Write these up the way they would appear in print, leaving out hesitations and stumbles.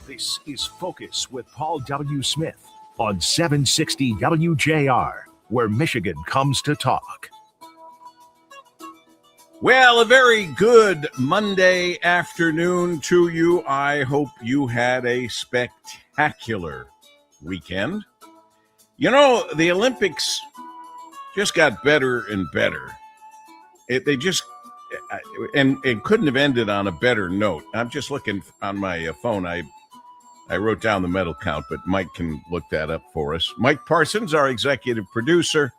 This is Focus with Paul W. Smith on 760 WJR, where Michigan comes to talk. Well, a very good Monday afternoon to you. I hope you had a spectacular weekend. You know, the Olympics just got better and better. It couldn't have ended on a better note. I'm just looking on my phone. I wrote down the medal count, but Mike can look that up for us. Mike Parsons, our executive producer.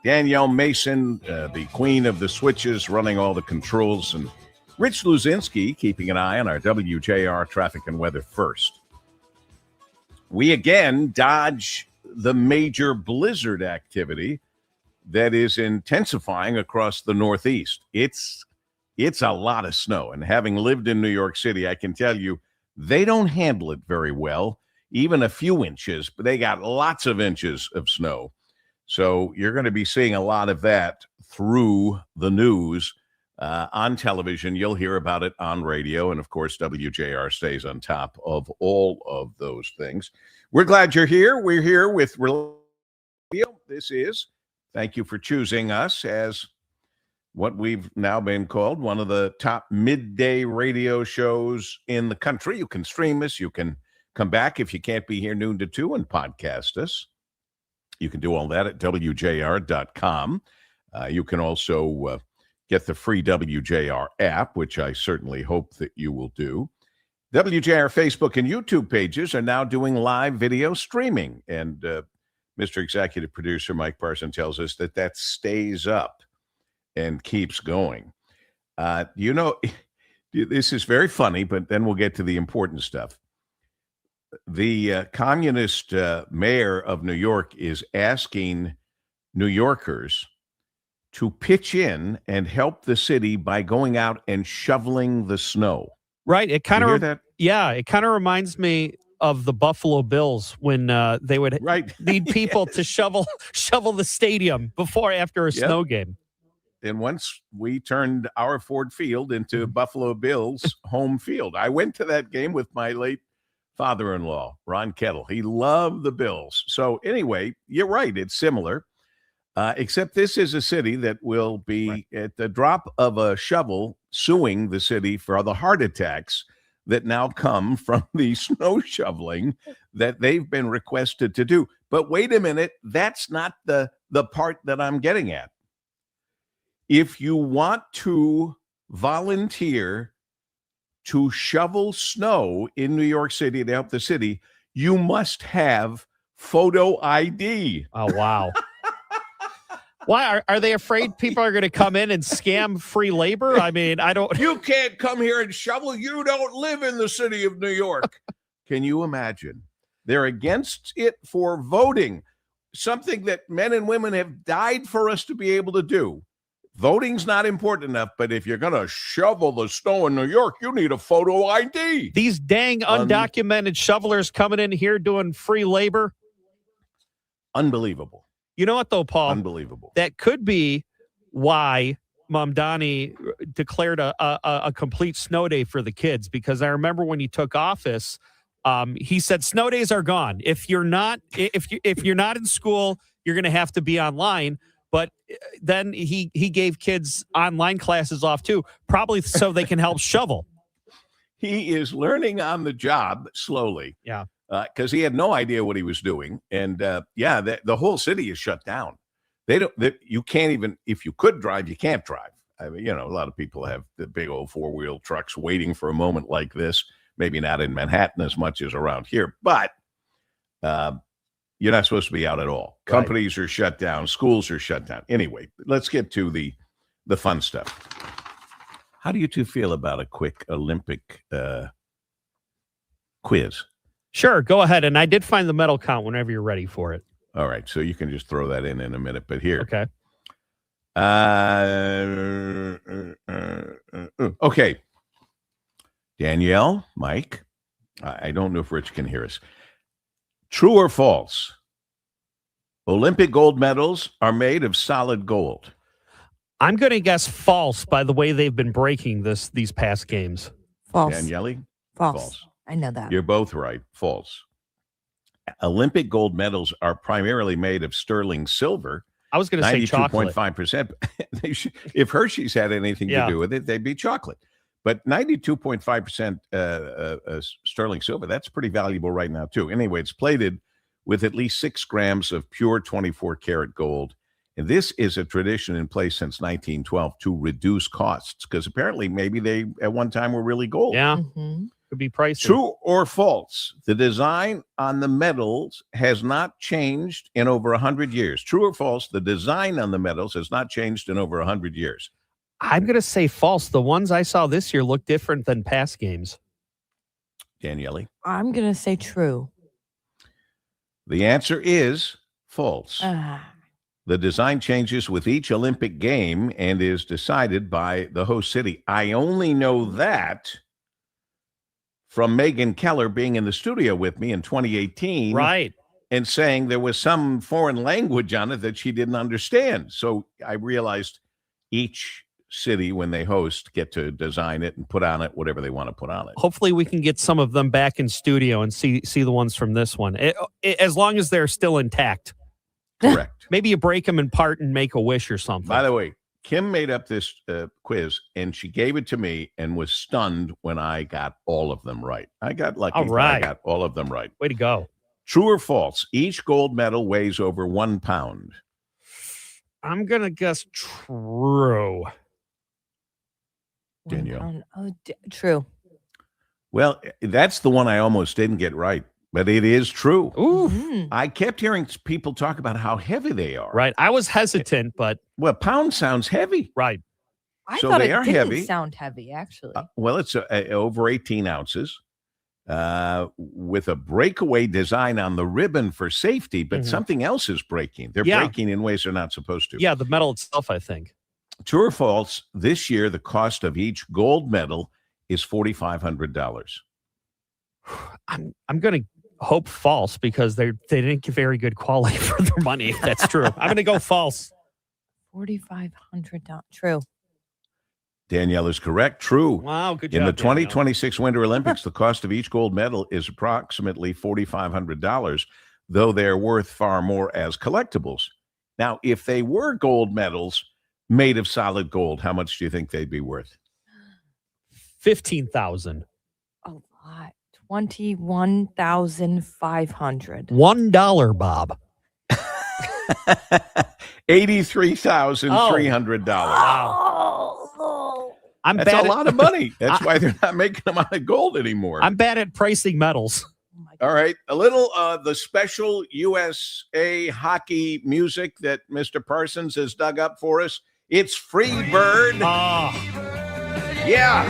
Danielle Mason, the queen of the switches, running all the controls. And Rich Luzinski, keeping an eye on our WJR traffic and weather first. We again dodge the major blizzard activity that is intensifying across the Northeast. It's a lot of snow. And having lived in New York City, I can tell you, they don't handle it very well, even a few inches, but they got lots of inches of snow. So you're going to be seeing a lot of that through the news on television. You'll hear about it on radio. And, of course, WJR stays on top of all of those things. We're glad you're here. We're here with Radio. This is, thank you for choosing us as what we've now been called one of the top midday radio shows in the country. You can stream us. You can come back if you can't be here noon to 2 and podcast us. You can do all that at WJR.com. You can also get the free WJR app, which I certainly hope that you will do. WJR Facebook and YouTube pages are now doing live video streaming. And Mr. Executive Producer Mike Parson tells us that stays up and keeps going. You know, this is very funny, but then we'll get to the important stuff. The communist mayor of New York is asking New Yorkers to pitch in and help the city by going out and shoveling the snow. Right. It kind of, it kind of reminds me of the Buffalo Bills when they would need people to shovel the stadium after a snow game. And once we turned our Ford Field into Buffalo Bills home field. I went to that game with my late father-in-law, Ron Kettle. He loved the Bills. So anyway, you're right. It's similar, except this is a city that will be at the drop of a shovel suing the city for the heart attacks that now come from the snow shoveling that they've been requested to do. But wait a minute, that's not the part that I'm getting at. If you want to volunteer to shovel snow in New York City to help the city, you must have photo ID. Oh, wow. Why are they afraid people are going to come in and scam free labor? I mean, I don't. You can't come here and shovel. You don't live in the city of New York. Can you imagine? They're against it for voting, something that men and women have died for us to be able to do. Voting's not important enough, but if you're going to shovel the snow in New York, you need a photo ID. These dang undocumented shovelers coming in here doing free labor. Unbelievable. You know what, though, Paul? Unbelievable. That could be why Mamdani declared a complete snow day for the kids, because I remember when he took office, he said snow days are gone. If you're not in school, you're going to have to be online. But then he gave kids online classes off too, probably so they can help shovel. He is learning on the job slowly. Yeah. Because he had no idea what he was doing. And the whole city is shut down. You can't even, if you could drive, you can't drive. I mean, a lot of people have the big old 4-wheel trucks waiting for a moment like this. Maybe not in Manhattan as much as around here, but you're not supposed to be out at all. Right. Companies are shut down. Schools are shut down. Anyway, let's get to the fun stuff. How do you two feel about a quick Olympic quiz? Sure, go ahead. And I did find the medal count whenever you're ready for it. All right, so you can just throw that in a minute. But here. Okay. Okay. Danielle, Mike, I don't know if Rich can hear us. True or false? Olympic gold medals are made of solid gold. I'm going to guess false by the way they've been breaking these past games. False. Daniele? False. I know that. You're both right. False. Olympic gold medals are primarily made of sterling silver. I was going to say chocolate. 92.5%. If Hershey's had anything to do with it, they'd be chocolate. But 92.5% sterling silver, that's pretty valuable right now, too. Anyway, it's plated with at least 6 grams of pure 24-karat gold. And this is a tradition in place since 1912 to reduce costs, because apparently maybe they at one time were really gold. Yeah, could be pricey. True or false? The design on the medals has not changed in over 100 years. True or false? The design on the medals has not changed in over 100 years. I'm going to say false. The ones I saw this year look different than past games. Daniele? I'm going to say true. The answer is false. The design changes with each Olympic game and is decided by the host city. I only know that from Megan Keller being in the studio with me in 2018. Right. And saying there was some foreign language on it that she didn't understand. So I realized each city, when they host, get to design it and put on it whatever they want to put on it. Hopefully we can get some of them back in studio and see the ones from this one. As long as they're still intact. Correct. Maybe you break them in part and make a wish or something. By the way, Kim made up this quiz, and she gave it to me and was stunned when I got all of them right. I got lucky. All right. I got all of them right. Way to go. True or false? Each gold medal weighs over 1 pound. I'm going to guess true. Danielle? True. Well, that's the one I almost didn't get right, but it is true. Ooh. I kept hearing people talk about how heavy they are. Right. I was hesitant, but. Well, pound sounds heavy. Right. I So thought they it are didn't heavy. sound heavy, actually. Well, it's over 18 ounces with a breakaway design on the ribbon for safety, but something else is breaking. They're breaking in ways they're not supposed to. Yeah, the medal itself, I think. True or false? This year, the cost of each gold medal is $4,500. I'm going to hope false because they didn't get very good quality for their money, if that's true. I'm going to go false. $4,500. True. Danielle is correct. True. Wow, good job. In the 2026 Winter Olympics, the cost of each gold medal is approximately $4,500, though they're worth far more as collectibles. Now, if they were gold medals made of solid gold, how much do you think they'd be worth? $15,000. A lot. $21,500. $1, Bob. $83,300. Wow. That's a lot of money. That's why they're not making them out of gold anymore. I'm bad at pricing medals. All right. A little the special USA hockey music that Mr. Parsons has dug up for us. It's Free Bird. Oh, Yeah.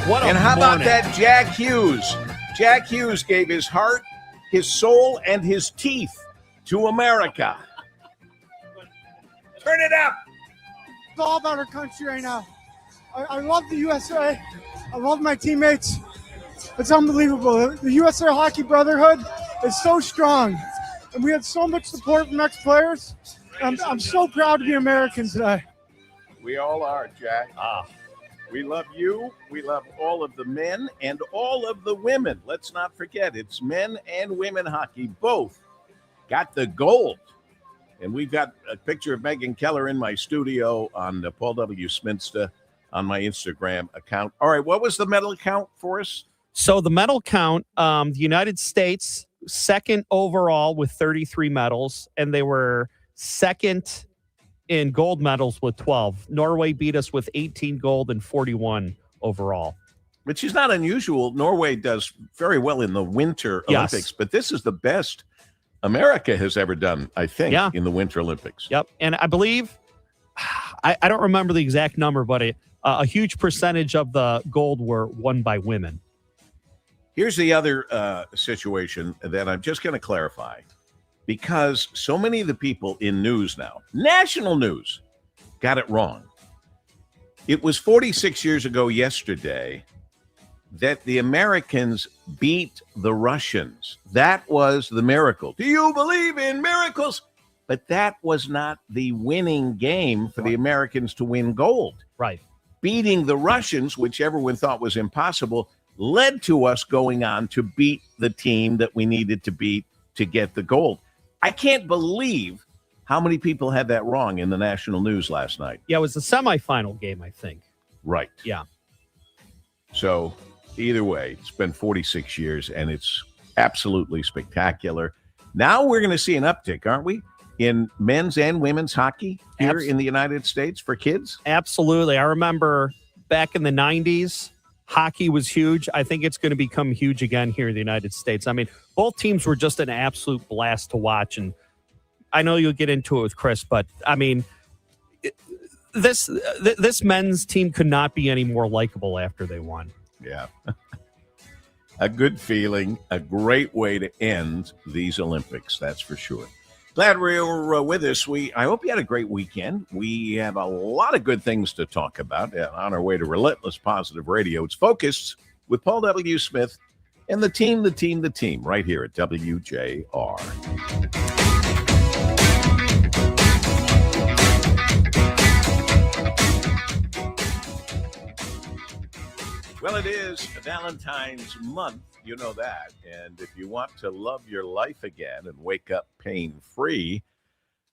what a And how about morning. that Jack Hughes? Jack Hughes gave his heart, his soul, and his teeth to America. Turn it up. It's all about our country right now. I love the USA. I love my teammates. It's unbelievable. The USA Hockey Brotherhood is so strong, and we had so much support from ex-players. I'm so proud to be American today. We all are, Jack. We love you. We love all of the men and all of the women. Let's not forget, it's men and women hockey both got the gold. And we've got a picture of Megan Keller in my studio on Paul W. Sminsta on my Instagram account. All right, what was the medal count for us? So the medal count, the United States second overall with 33 medals, and they were second in gold medals with 12. Norway beat us with 18 gold and 41 overall. Which is not unusual. Norway does very well in the Winter Yes. Olympics, but this is the best America has ever done, I think, Yeah. in the Winter Olympics. Yep. And I believe, I don't remember the exact number, but a huge percentage of the gold were won by women. Here's the other situation that I'm just going to clarify, because so many of the people in news now, national news, got it wrong. It was 46 years ago yesterday that the Americans beat the Russians. That was the miracle. Do you believe in miracles? But that was not the winning game for the Americans to win gold. Right. Beating the Russians, which everyone thought was impossible, led to us going on to beat the team that we needed to beat to get the gold. I can't believe how many people had that wrong in the national news last night. Yeah, it was the semifinal game, I think. Right. Yeah. So either way, it's been 46 years, and it's absolutely spectacular. Now we're going to see an uptick, aren't we, in men's and women's hockey here in the United States for kids? Absolutely. I remember back in the 90s, hockey was huge. I think it's going to become huge again here in the United States. I mean, both teams were just an absolute blast to watch. And I know you'll get into it with Chris, but I mean, this men's team could not be any more likable after they won. Yeah. A good feeling, a great way to end these Olympics, that's for sure. Glad you're with us. I hope you had a great weekend. We have a lot of good things to talk about on our way to Relentless Positive Radio. It's Focused with Paul W. Smith and the team, right here at WJR. Well, it is Valentine's month, you know that. And if you want to love your life again and wake up pain-free,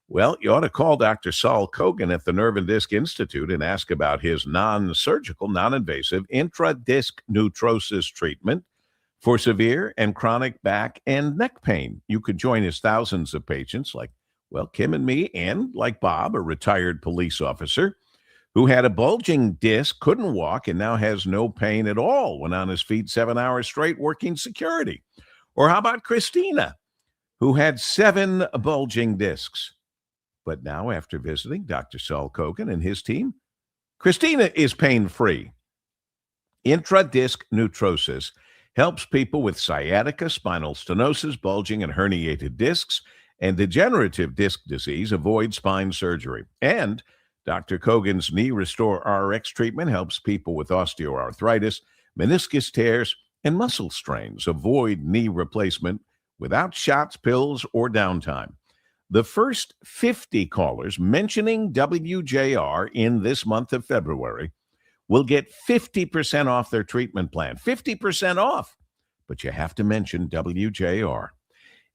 well, you ought to call Dr. Saul Kogan at the Nerve and Disc Institute and ask about his non-surgical, non-invasive intra-disc neutrosis treatment for severe and chronic back and neck pain. You could join his thousands of patients like, well, Kim and me, and like Bob, a retired police officer, who had a bulging disc, couldn't walk, and now has no pain at all when on his feet 7 hours straight working security. Or how about Christina, who had 7 bulging discs? But now, after visiting Dr. Saul Kogan and his team, Christina is pain-free. Intra-disc neutrosis helps people with sciatica, spinal stenosis, bulging and herniated discs, and degenerative disc disease avoid spine surgery. And Dr. Kogan's Knee Restore RX treatment helps people with osteoarthritis, meniscus tears, and muscle strains avoid knee replacement without shots, pills, or downtime. The first 50 callers mentioning WJR in this month of February will get 50% off their treatment plan. 50% off. But you have to mention WJR.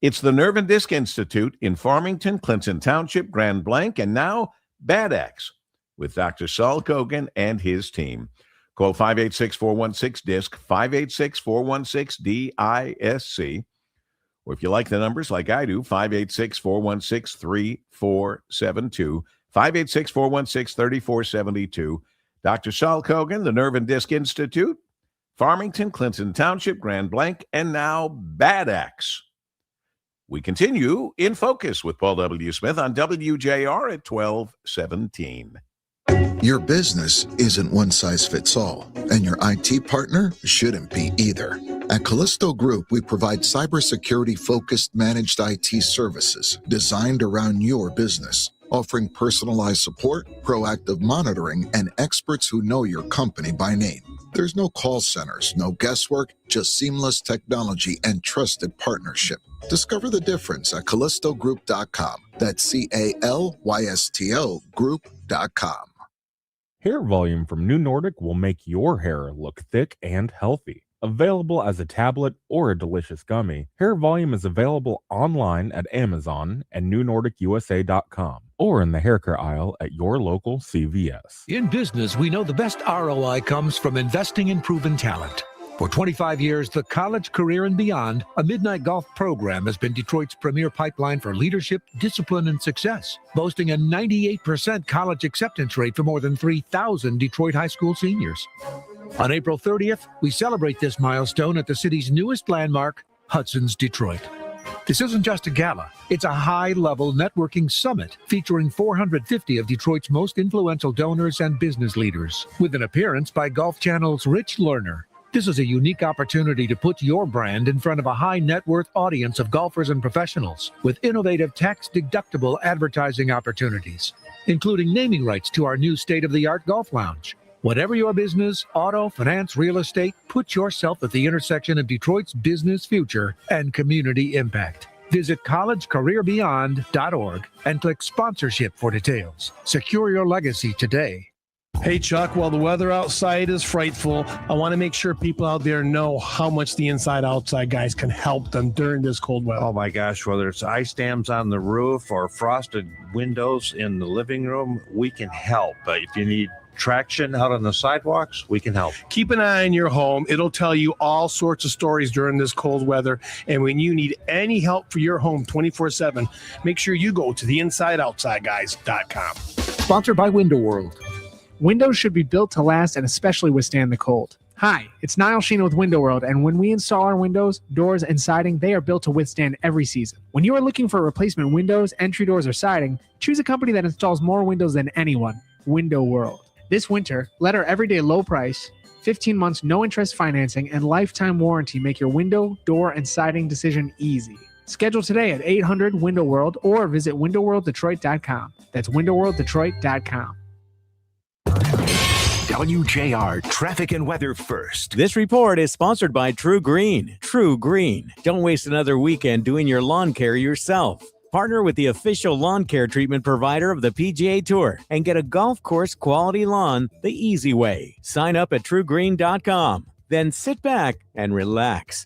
It's the Nerve and Disc Institute in Farmington, Clinton Township, Grand Blanc, and now Bad Axe with Dr. Saul Kogan and his team. Call 586-416-DISC, 586-416-DISC. Or if you like the numbers like I do, 586-416-3472, 586-416-3472. Dr. Saul Kogan, the Nerve and Disc Institute, Farmington, Clinton Township, Grand Blanc, and now Bad Axe. We continue in Focus with Paul W. Smith on WJR at 1217. Your business isn't one size fits all, and your IT partner shouldn't be either. At Callisto Group, we provide cybersecurity-focused managed IT services designed around your business, offering personalized support, proactive monitoring, and experts who know your company by name. There's no call centers, no guesswork, just seamless technology and trusted partnership. Discover the difference at CallistoGroup.com. That's CALYSTO Group.com. Hair volume from New Nordic will make your hair look thick and healthy. Available as a tablet or a delicious gummy, Hair Volume is available online at Amazon and NewNordicUSA.com or in the hair care aisle at your local CVS. In business, we know the best ROI comes from investing in proven talent. For 25 years, the college, career, and beyond, a Midnight Golf program has been Detroit's premier pipeline for leadership, discipline, and success, boasting a 98% college acceptance rate for more than 3,000 Detroit high school seniors. On April 30th, we celebrate this milestone at the city's newest landmark, Hudson's Detroit. This isn't just a gala. It's a high-level networking summit featuring 450 of Detroit's most influential donors and business leaders, with an appearance by Golf Channel's Rich Lerner. This is a unique opportunity to put your brand in front of a high-net-worth audience of golfers and professionals with innovative tax-deductible advertising opportunities, including naming rights to our new state-of-the-art golf lounge. Whatever your business, auto, finance, real estate, put yourself at the intersection of Detroit's business future and community impact. Visit collegecareerbeyond.org and click sponsorship for details. Secure your legacy today. Hey, Chuck, while the weather outside is frightful, I want to make sure people out there know how much the inside-outside guys can help them during this cold weather. Oh, my gosh, whether it's ice dams on the roof or frosted windows in the living room, we can help. But if you need traction out on the sidewalks, we can help. Keep an eye on your home. It'll tell you all sorts of stories during this cold weather. And when you need any help for your home 24/7, make sure you go to theinsideoutsideguys.com. Sponsored by Window World. Windows should be built to last and especially withstand the cold. Hi, it's Niall Sheena with Window World, and when we install our windows, doors, and siding, they are built to withstand every season. When you are looking for replacement windows, entry doors, or siding, choose a company that installs more windows than anyone, Window World. This winter, let our everyday low price, 15 months no interest financing, and lifetime warranty make your window, door, and siding decision easy. Schedule today at 800-WINDOW-WORLD or visit windowworlddetroit.com. That's windowworlddetroit.com. WJR traffic and weather first. This report is sponsored by True Green. True Green. Don't waste another weekend doing your lawn care yourself. Partner with the official lawn care treatment provider of the PGA Tour and get a golf course quality lawn the easy way. Sign up at truegreen.com. Then sit back and relax.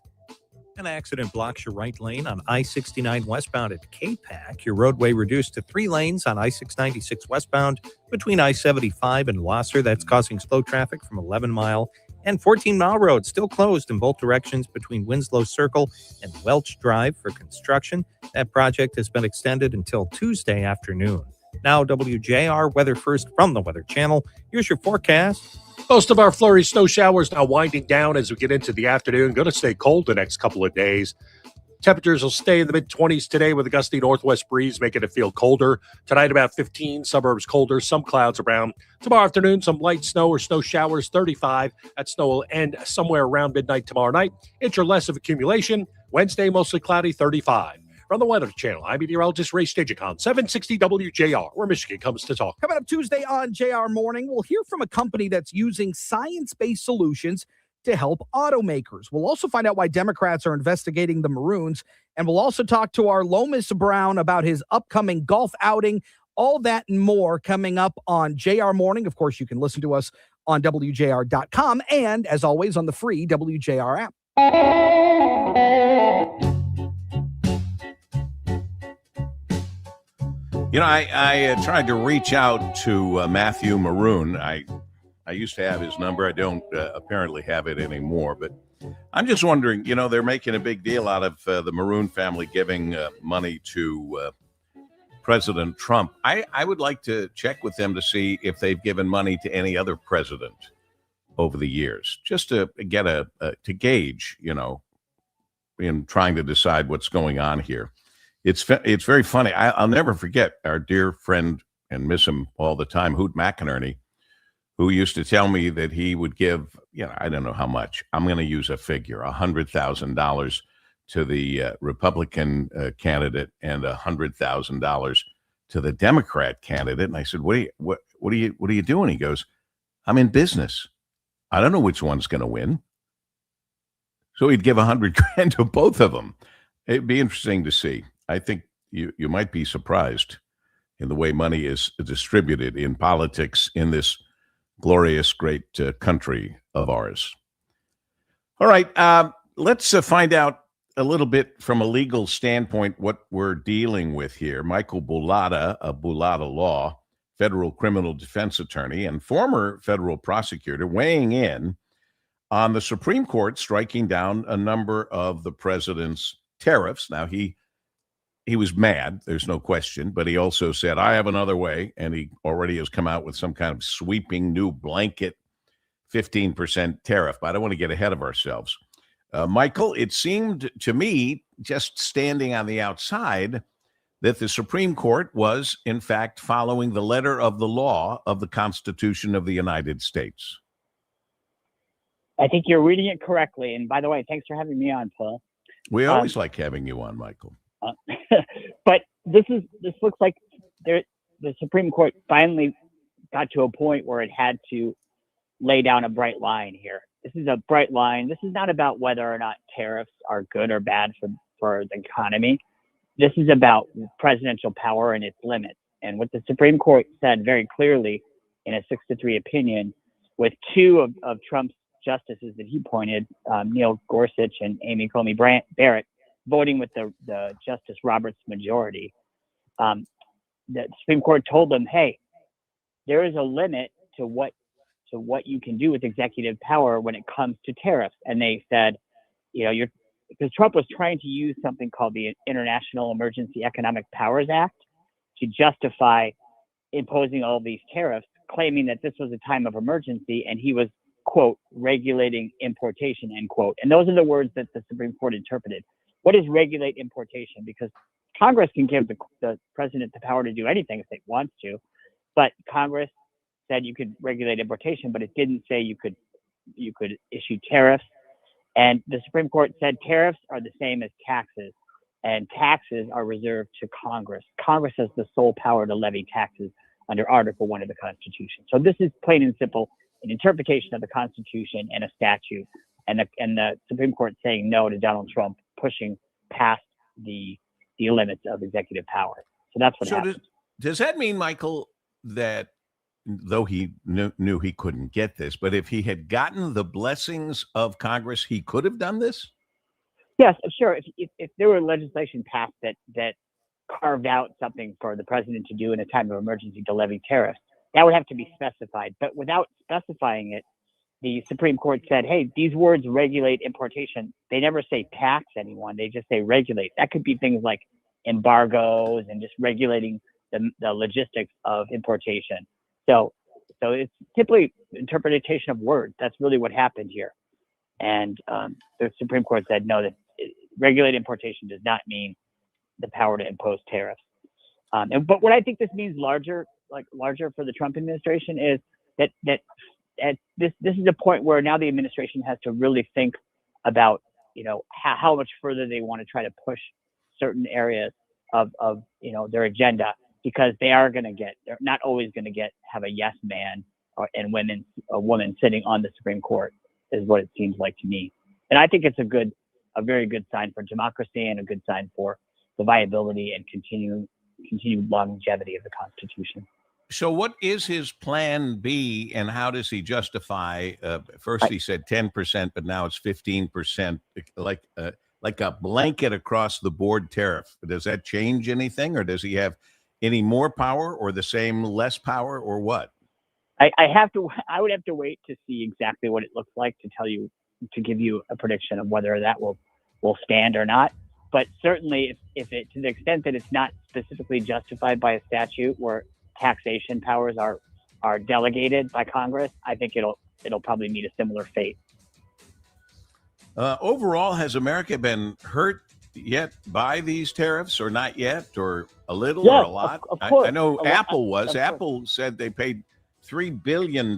An accident blocks your right lane on I-69 westbound at K-Pac. Your roadway reduced to 3 lanes on I-696 westbound between I-75 and Wasser. That's causing slow traffic from 11 Mile and 14 Mile Road. Still closed in both directions between Winslow Circle and Welch Drive for construction. That project has been extended until Tuesday afternoon. Now WJR Weather First from the Weather Channel. Here's your forecast. Most of our flurry snow showers now winding down as we get into the afternoon. Going to stay cold the next couple of days. Temperatures will stay in the mid-20s today with a gusty northwest breeze, making it feel colder. Tonight, about 15, suburbs colder, some clouds around. Tomorrow afternoon, some light snow or snow showers, 35. That snow will end somewhere around midnight tomorrow night. Inch or less of accumulation. Wednesday, mostly cloudy, 35. From the Weather Channel, I'm meteorologist Ray Stagicon, 760 WJR, where Michigan comes to talk. Coming up Tuesday on JR Morning, we'll hear from a company that's using science-based solutions to help automakers. We'll also find out why Democrats are investigating the Maroons, and we'll also talk to our Lomas Brown about his upcoming golf outing. All that and more coming up on JR Morning. Of course, you can listen to us on WJR.com and, as always, on the free WJR app. You know, I tried to reach out to Matthew Maroon. I used to have his number. I don't apparently have it anymore. But I'm just wondering, you know, they're making a big deal out of the Maroon family giving money to President Trump. I would like to check with them to see if they've given money to any other president over the years, just to get to gauge, you know, in trying to decide what's going on here. It's very funny. I'll never forget our dear friend, and miss him all the time, Hoot McInerney, who used to tell me that he would give, you know, I don't know how much. I'm going to use a figure, $100,000 to the Republican candidate and $100,000 to the Democrat candidate. And I said, what are you doing? He goes, I'm in business. I don't know which one's going to win. So he'd give $100,000 to both of them. It'd be interesting to see. I think you might be surprised in the way money is distributed in politics in this glorious, great country of ours. All right, let's find out a little bit from a legal standpoint what we're dealing with here. Michael Bullotta of Bullotta Law, federal criminal defense attorney and former federal prosecutor, weighing in on the Supreme Court striking down a number of the president's tariffs. Now, he was mad, there's no question, but he also said, I have another way, and he already has come out with some kind of sweeping new blanket 15% tariff. But I don't want to get ahead of ourselves. Michael, it seemed to me, just standing on the outside, that the Supreme Court was, in fact, following the letter of the law of the Constitution of the United States. I think you're reading it correctly. And by the way, thanks for having me on, Paul. We always like having you on, Michael. But this looks like the Supreme Court finally got to a point where it had to lay down a bright line here. This is a bright line. This is not about whether or not tariffs are good or bad for the economy. this is about presidential power and its limits. And what the Supreme Court said very clearly in a 6-3 opinion, with two of Trump's justices that he appointed, Neil Gorsuch and Amy Coney Barrett, voting with the Justice Roberts majority, the Supreme Court told them, hey, there is a limit to what you can do with executive power when it comes to tariffs. And they said, because Trump was trying to use something called the International Emergency Economic Powers Act to justify imposing all these tariffs, claiming that this was a time of emergency and he was, quote, regulating importation, end quote. And those are the words that the Supreme Court interpreted. What is regulate importation? Because Congress can give the president the power to do anything if it wants to, but Congress said you could regulate importation, but it didn't say you could issue tariffs. And the Supreme Court said tariffs are the same as taxes, and taxes are reserved to Congress. Congress has the sole power to levy taxes under Article 1 of the Constitution. So this is plain and simple an interpretation of the Constitution and a statute, and the Supreme Court saying no to Donald Trump pushing past the limits of executive power. So that's what happened. Does that mean, Michael, that though he knew he couldn't get this, but if he had gotten the blessings of Congress, he could have done this? Yes, sure. If there were legislation passed that carved out something for the president to do in a time of emergency to levy tariffs, that would have to be specified. But without specifying it, the Supreme Court said, hey, these words regulate importation. They never say tax anyone. They just say regulate. That could be things like embargoes and just regulating the logistics of importation. So it's simply interpretation of words. That's really what happened here. And the Supreme Court said, no, that regulate importation does not mean the power to impose tariffs. But what I think this means larger for the Trump administration is that this is a point where now the administration has to really think about, how much further they want to try to push certain areas of their agenda, because they're not always going to have a yes man and a woman sitting on the Supreme Court, is what it seems like to me. And I think it's a very good sign for democracy and a good sign for the viability and continued longevity of the Constitution. So what is his plan B, and how does he justify? First he said 10%, but now it's 15%, like a blanket across the board tariff. Does that change anything, or does he have any more power, or the same less power, or what? I would have to wait to see exactly what it looks like to give you a prediction of whether that will stand or not. But certainly, if it, to the extent that it's not specifically justified by a statute where taxation powers are delegated by Congress, I think it'll probably meet a similar fate. Overall, has America been hurt yet by these tariffs, or not yet, or a little, or a lot? Of course. I know Apple was. Of course. Apple said they paid $3 billion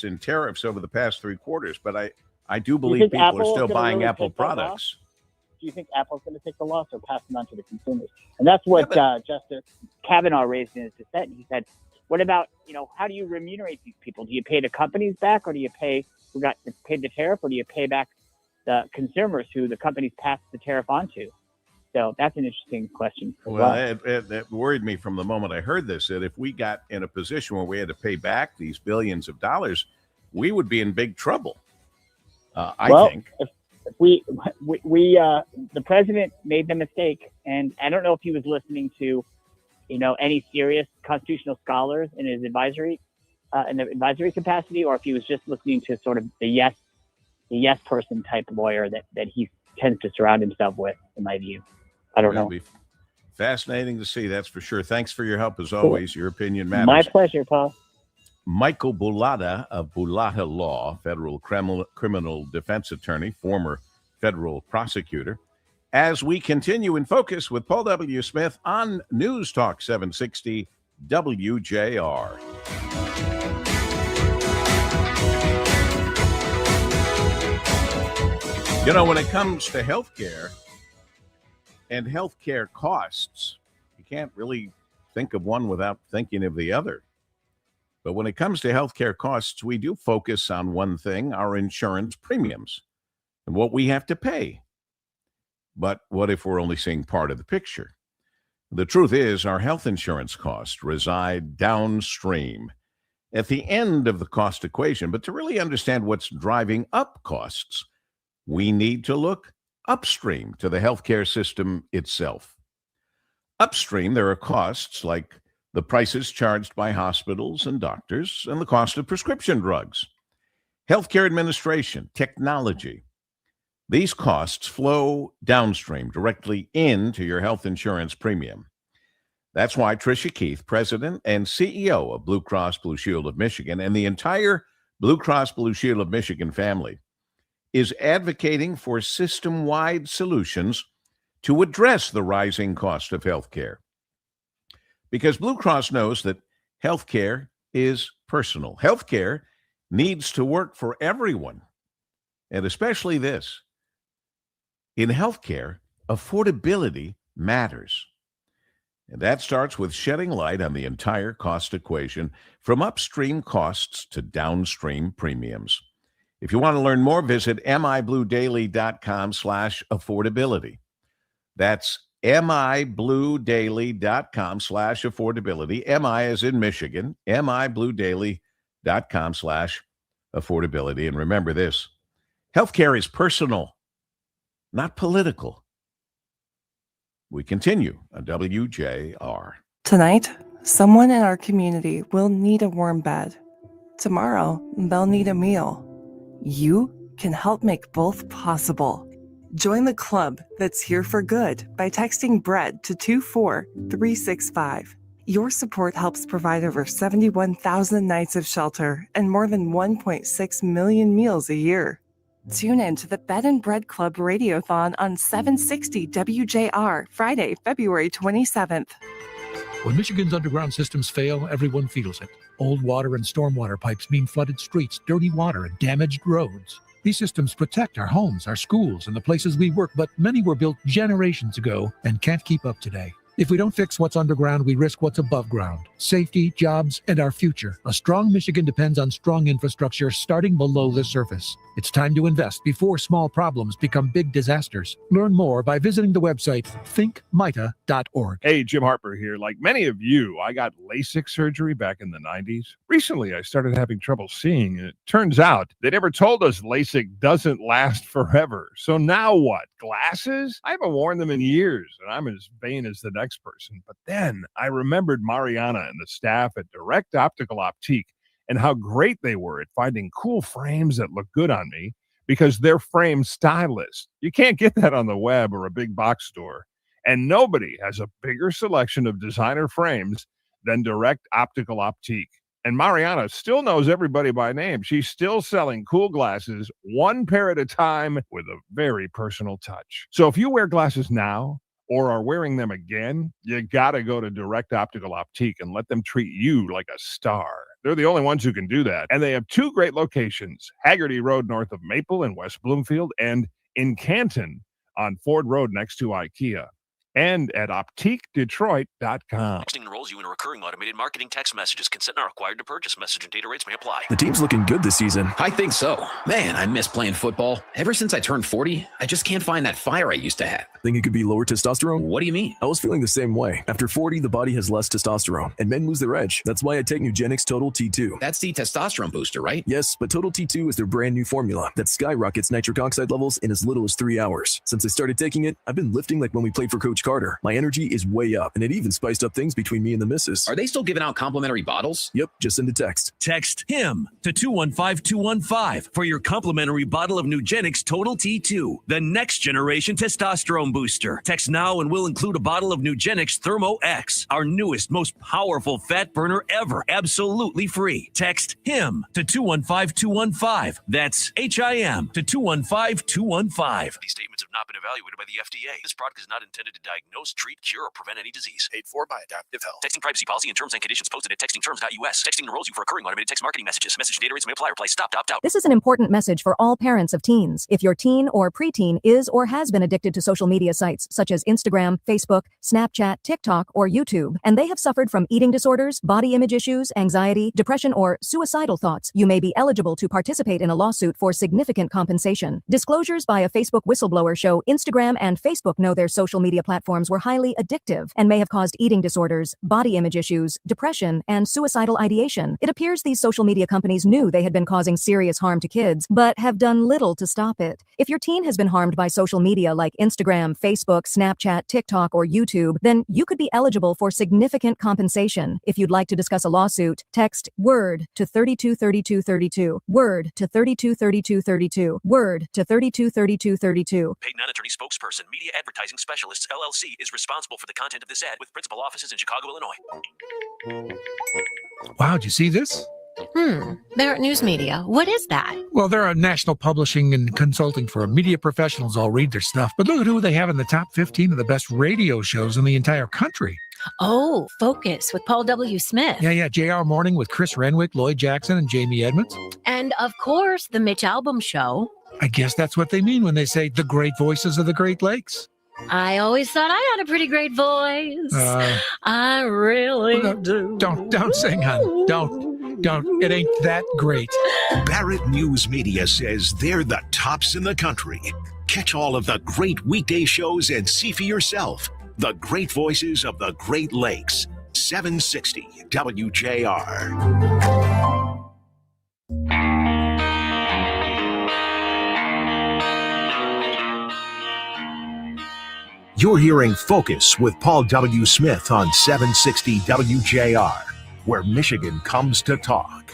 in tariffs over the past 3 quarters, but I do believe people are still buying Apple products. Do you think Apple's going to take the loss or pass it on to the consumers? And that's what Justice Kavanaugh raised in his dissent. He said, what about, how do you remunerate these people? Do you pay the companies back, or do you pay who paid the tariff, or do you pay back the consumers who the companies passed the tariff on to? So that's an interesting question. That worried me from the moment I heard this, that if we got in a position where we had to pay back these billions of dollars, we would be in big trouble. I think. The president made the mistake, and I don't know if he was listening to, any serious constitutional scholars in his advisory, in the advisory capacity, or if he was just listening to sort of the yes person type lawyer that he tends to surround himself with, in my view. I don't know. Be fascinating to see, that's for sure. Thanks for your help as always. Your opinion matters. My pleasure, Paul. Michael Bulata of Bulata Law, federal criminal defense attorney, former federal prosecutor. As we continue in focus with Paul W. Smith on News Talk 760 WJR. When it comes to healthcare and healthcare costs, you can't really think of one without thinking of the other. But when it comes to healthcare costs, we do focus on one thing, our insurance premiums and what we have to pay. But what if we're only seeing part of the picture? The truth is, our health insurance costs reside downstream at the end of the cost equation. But to really understand what's driving up costs, we need to look upstream to the healthcare system itself. Upstream, there are costs like the prices charged by hospitals and doctors and the cost of prescription drugs, healthcare administration, technology. These costs flow downstream directly into your health insurance premium. That's why Tricia Keith, President and CEO of Blue Cross Blue Shield of Michigan, and the entire Blue Cross Blue Shield of Michigan family is advocating for system-wide solutions to address the rising cost of healthcare. Because Blue Cross knows that healthcare is personal. Healthcare needs to work for everyone, and especially this. In healthcare, affordability matters. And that starts with shedding light on the entire cost equation, from upstream costs to downstream premiums. If you want to learn more, visit mibluedaily.com/affordability. That's mibluedaily.com/affordability. MI as in Michigan, mibluedaily.com/affordability. And remember this, healthcare is personal, not political. We continue on WJR. Tonight, someone in our community will need a warm bed. Tomorrow, they'll need a meal. You can help make both possible. Join the club that's here for good by texting BREAD to 24365. Your support helps provide over 71,000 nights of shelter and more than 1.6 million meals a year. Tune in to the Bed and Bread Club Radiothon on 760 WJR, Friday, February 27th. When Michigan's underground systems fail, everyone feels it. Old water and stormwater pipes mean flooded streets, dirty water, and damaged roads. These systems protect our homes, our schools, and the places we work, but many were built generations ago and can't keep up today. If we don't fix what's underground, we risk what's above ground. Safety, jobs, and our future. A strong Michigan depends on strong infrastructure starting below the surface. It's time to invest before small problems become big disasters. Learn more by visiting the website thinkmita.org. Hey, Jim Harper here. Like many of you, I got LASIK surgery back in the 90s. Recently, I started having trouble seeing, and it turns out they never told us LASIK doesn't last forever. So now what? Glasses? I haven't worn them in years, and I'm as vain as the next person. But then I remembered Mariana and the staff at Direct Optical Optique and how great they were at finding cool frames that look good on me, because they're frame stylists. You can't get that on the web or a big box store. And nobody has a bigger selection of designer frames than Direct Optical Optique. And Mariana still knows everybody by name. She's still selling cool glasses, one pair at a time, with a very personal touch. So if you wear glasses now or are wearing them again, you gotta go to Direct Optical Optique and let them treat you like a star. They're the only ones who can do that. And they have two great locations, Haggerty Road north of Maple in West Bloomfield, and in Canton on Ford Road next to IKEA, and at OptiqueDetroit.com. Texting enrolls you in a recurring automated marketing text messages. Consent not required to purchase. Message and data rates may apply. The team's looking good this season. I think so. Man, I miss playing football. Ever since I turned 40, I just can't find that fire I used to have. Think it could be lower testosterone? What do you mean? I was feeling the same way. After 40, the body has less testosterone, and men lose their edge. That's why I take Nugenix Total T2. That's the testosterone booster, right? Yes, but Total T2 is their brand new formula that skyrockets nitric oxide levels in as little as 3 hours. Since I started taking it, I've been lifting like when we played for Coach Carter. My energy is way up, and it even spiced up things between me and the missus. Are they still giving out complimentary bottles? Yep, just send a text. Text HIM to 215-215 for your complimentary bottle of Nugenix Total T2, the next generation testosterone booster. Text now and we'll include a bottle of Nugenix Thermo X, our newest, most powerful fat burner ever, absolutely free. Text HIM to 215-215. That's HIM to 215-215. These statements have not been evaluated by the FDA. This product is not intended to diagnose, treat, cure, or prevent any disease. Paid for by Adaptive Health. Texting privacy policy and terms and conditions posted at textingterms.us. Texting enrolls you for recurring automated text marketing messages. Message data rates may apply. Reply stop to opt out. This is an important message for all parents of teens. If your teen or preteen is or has been addicted to social media sites such as Instagram, Facebook, Snapchat, TikTok, or YouTube, and they have suffered from eating disorders, body image issues, anxiety, depression, or suicidal thoughts, you may be eligible to participate in a lawsuit for significant compensation. Disclosures by a Facebook whistleblower show Instagram and Facebook know their social media platforms platforms were highly addictive and may have caused eating disorders, body image issues, depression, and suicidal ideation. It appears these social media companies knew they had been causing serious harm to kids, but have done little to stop it. If your teen has been harmed by social media like Instagram, Facebook, Snapchat, TikTok, or YouTube, then you could be eligible for significant compensation. If you'd like to discuss a lawsuit, text WORD to 323232, WORD to 323232, WORD to 323232. Paid non-attorney spokesperson, Media Advertising Specialists, LLC, is responsible for the content of this ad with principal offices in Chicago, Illinois. Wow, did you see this? Barrett News Media. What is that? Well, they're a national publishing and consulting firm. Media professionals all read their stuff. But look at who they have in the top 15 of the best radio shows in the entire country. Oh, Focus with Paul W. Smith. Yeah. JR Morning with Chris Renwick, Lloyd Jackson, and Jamie Edmonds. And of course, the Mitch Albom Show. I guess that's what they mean when they say the great voices of the Great Lakes. I always thought I had a pretty great voice. I really do. Don't sing, hon. Don't. It ain't that great. Barrett News Media says they're the tops in the country. Catch all of the great weekday shows and see for yourself the great voices of the Great Lakes. 760 WJR. You're hearing Focus with Paul W. Smith on 760 WJR, where Michigan comes to talk.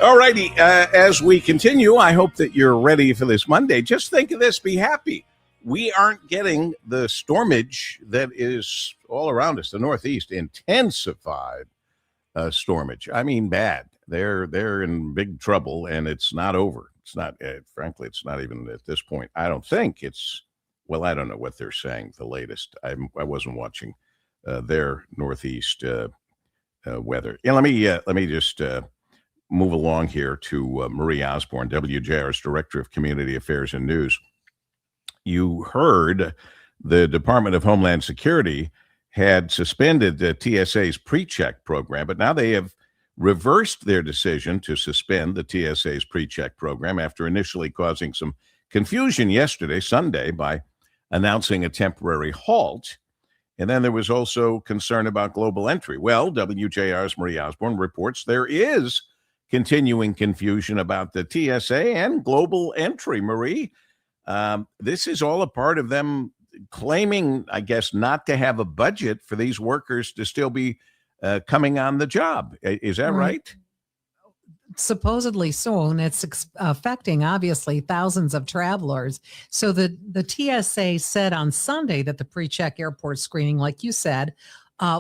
All righty. As we continue, I hope that you're ready for this Monday. Just think of this. Be happy. We aren't getting the stormage that is all around us. The Northeast, intensified stormage. I mean, bad. They're in big trouble, and it's not over. It's not, frankly, it's not even at this point. I don't think it's, well, I don't know what they're saying, the latest. I wasn't watching their Northeast weather. Yeah, let me just move along here to Marie Osborne, WJR's Director of Community Affairs and News. You heard the Department of Homeland Security had suspended the TSA's pre-check program, but now they have reversed their decision to suspend the TSA's pre-check program after initially causing some confusion yesterday, Sunday, by announcing a temporary halt. And then there was also concern about global entry. Well, WJR's Marie Osborne reports there is continuing confusion about the TSA and global entry. Marie, this is all a part of them claiming, I guess, not to have a budget for these workers to still be coming on the job. Is that right? Supposedly so, and it's affecting obviously thousands of travelers. So the TSA said on Sunday that the pre-check airport screening, like you said,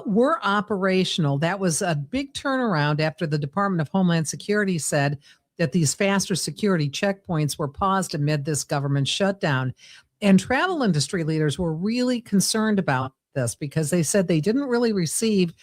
were operational. That was a big turnaround after the Department of Homeland Security said that these faster security checkpoints were paused amid this government shutdown. And travel industry leaders were really concerned about this because they said they didn't really receive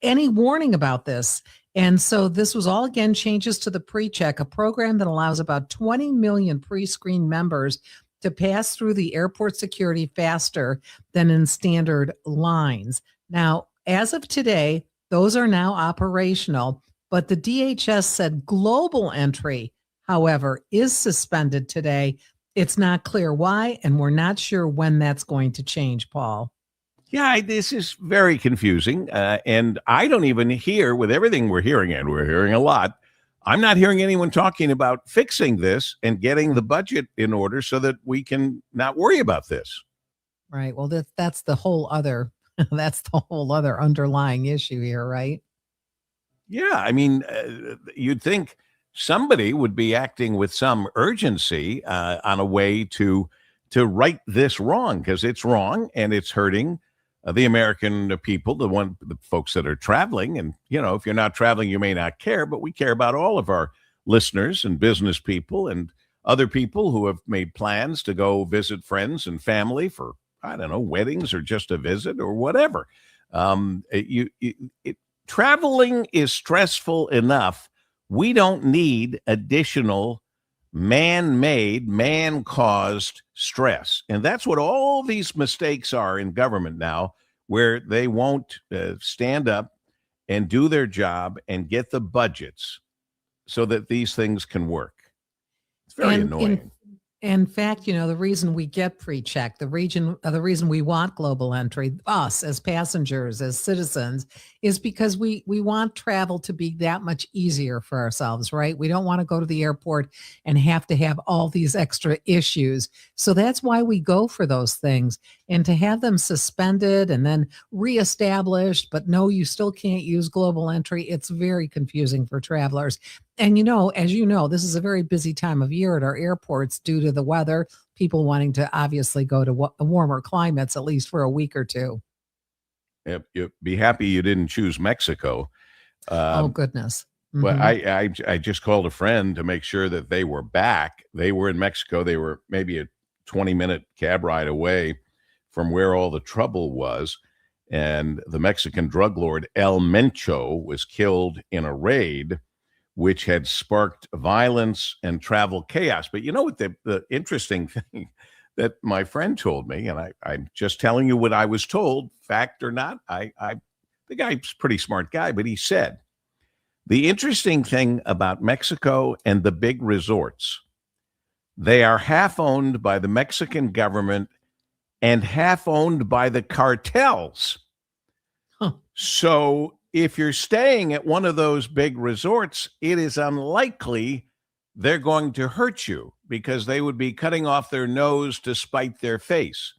any warning about this. And so this was all, again, changes to the pre-check, a program that allows about 20 million pre-screened members to pass through the airport security faster than in standard lines. Now, as of today, those are now operational, but the DHS said global entry, however, is suspended today. It's not clear why, and we're not sure when that's going to change, Paul. Yeah, this is very confusing. And I don't even hear, with everything we're hearing, and we're hearing a lot, I'm not hearing anyone talking about fixing this and getting the budget in order so that we can not worry about this. Right. Well, that's the whole other underlying issue here, right? Yeah, I mean, you'd think somebody would be acting with some urgency on a way to right this wrong, because it's wrong and it's hurting the American people, the folks that are traveling. And, you know, if you're not traveling, you may not care, but we care about all of our listeners and business people and other people who have made plans to go visit friends and family for, I don't know, weddings or just a visit or whatever. Traveling is stressful enough. We don't need additional man-made, man-caused stress. And that's what all these mistakes are in government now, where they won't stand up and do their job and get the budgets so that these things can work. very And annoying. in fact, the reason we get pre-check, the reason we want global entry, us as passengers, as citizens, is because we want travel to be that much easier for ourselves, right? We don't want to go to the airport and have to have all these extra issues. So that's why we go for those things. And to have them suspended and then reestablished, but no, you still can't use global entry, it's very confusing for travelers. And as you know, this is a very busy time of year at our airports due to the weather, people wanting to obviously go to warmer climates, at least for a week or two. You'd be happy you didn't choose Mexico. Oh, goodness. Well, Mhm. I just called a friend to make sure that they were back. They were in Mexico. They were maybe a 20-minute cab ride away from where all the trouble was. And the Mexican drug lord El Mencho was killed in a raid which had sparked violence and travel chaos. But you know what the interesting thing that my friend told me, and I'm just telling you what I was told, fact or not, the guy's a pretty smart guy, but he said, the interesting thing about Mexico and the big resorts, they are half owned by the Mexican government and half owned by the cartels. So if you're staying at one of those big resorts, it is unlikely they're going to hurt you because they would be cutting off their nose to spite their face.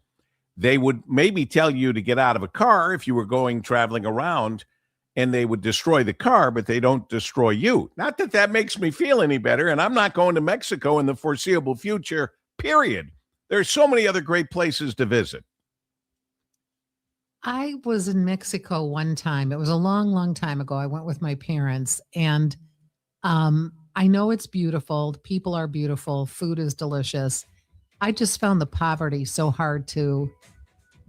They would maybe tell you to get out of a car if you were traveling around, and they would destroy the car, but they don't destroy you. Not that that makes me feel any better, and I'm not going to Mexico in the foreseeable future, period. There's so many other great places to visit. I was in Mexico one time. It was a long, long time ago. I went with my parents, and I know it's beautiful. The people are beautiful. Food is delicious. I just found the poverty so hard to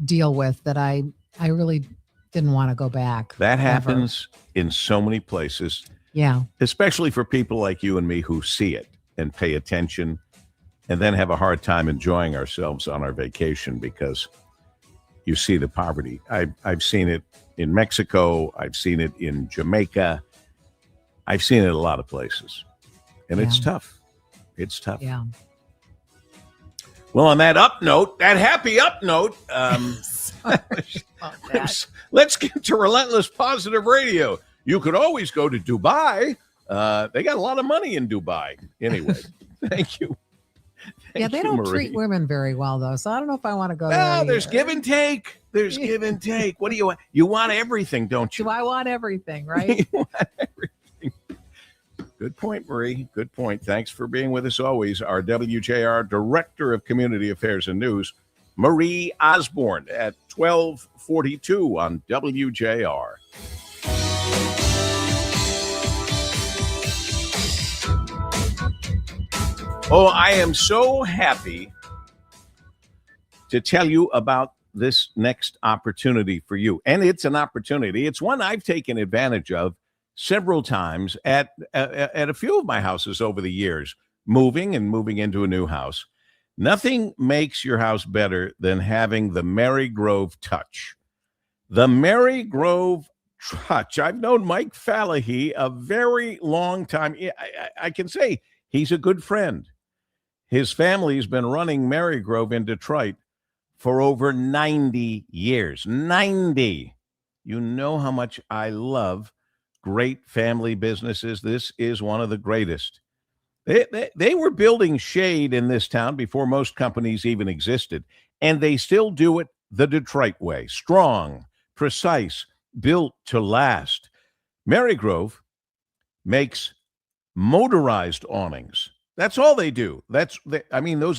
deal with that I really didn't want to go back. That ever. happens in so many places. Yeah. Especially for people like you and me who see it and pay attention and then have a hard time enjoying ourselves on our vacation because you see the poverty. I've seen it in Mexico. I've seen it in Jamaica. I've seen it a lot of places. And it's tough. It's tough. Yeah. Well, on that up note, that happy up note, let's get to Relentless Positive Radio. You could always go to Dubai. They got a lot of money in Dubai. Anyway, thank you. Yeah, they don't Marie. treat women very well, though. So I don't know if I want to go Well, there. there's either. give and take. There's give and take. What do you want? You want everything, don't you? Do I want everything, right? Good point, Marie. Good point. Thanks for being with us always. Our WJR Director of Community Affairs and News, Marie Osborne, at 12:42 on WJR. Oh, I am so happy to tell you about this next opportunity for you. And it's an opportunity. It's one I've taken advantage of several times at a few of my houses over the years, moving into a new house. Nothing makes your house better than having the Mary Grove touch. The Mary Grove touch. I've known Mike Fallahy a very long time. I can say he's a good friend. His family's been running Mary Grove in Detroit for over 90 years. 90. You know how much I love great family businesses. This is one of the greatest. They were building shade in this town before most companies even existed, and they still do it the Detroit way. Strong, precise, built to last. Mary Grove makes motorized awnings. That's all they do. Those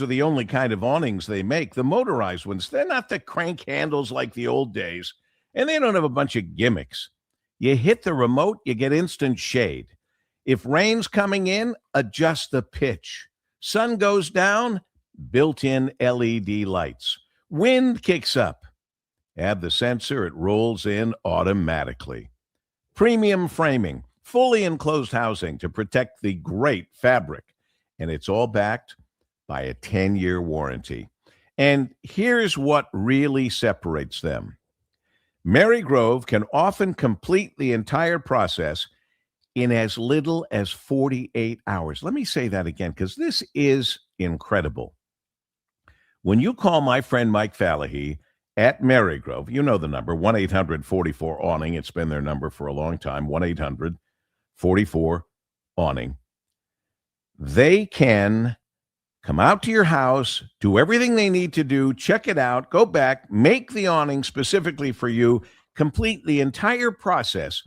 are the only kind of awnings they make. The motorized ones, they're not the crank handles like the old days, and they don't have a bunch of gimmicks. You hit the remote, you get instant shade. If rain's coming in, adjust the pitch. Sun goes down, built-in LED lights. Wind kicks up. Add the sensor, it rolls in automatically. Premium framing, fully enclosed housing to protect the great fabric. And it's all backed by a 10-year warranty. And here's what really separates them. Mary Grove can often complete the entire process in as little as 48 hours. Let me say that again, because this is incredible. When you call my friend Mike Fallahy at Marygrove, you know the number, 1-800-44-AWNING. It's been their number for a long time, 1-800-44-AWNING. They can come out to your house, do everything they need to do, check it out, go back, make the awning specifically for you, complete the entire process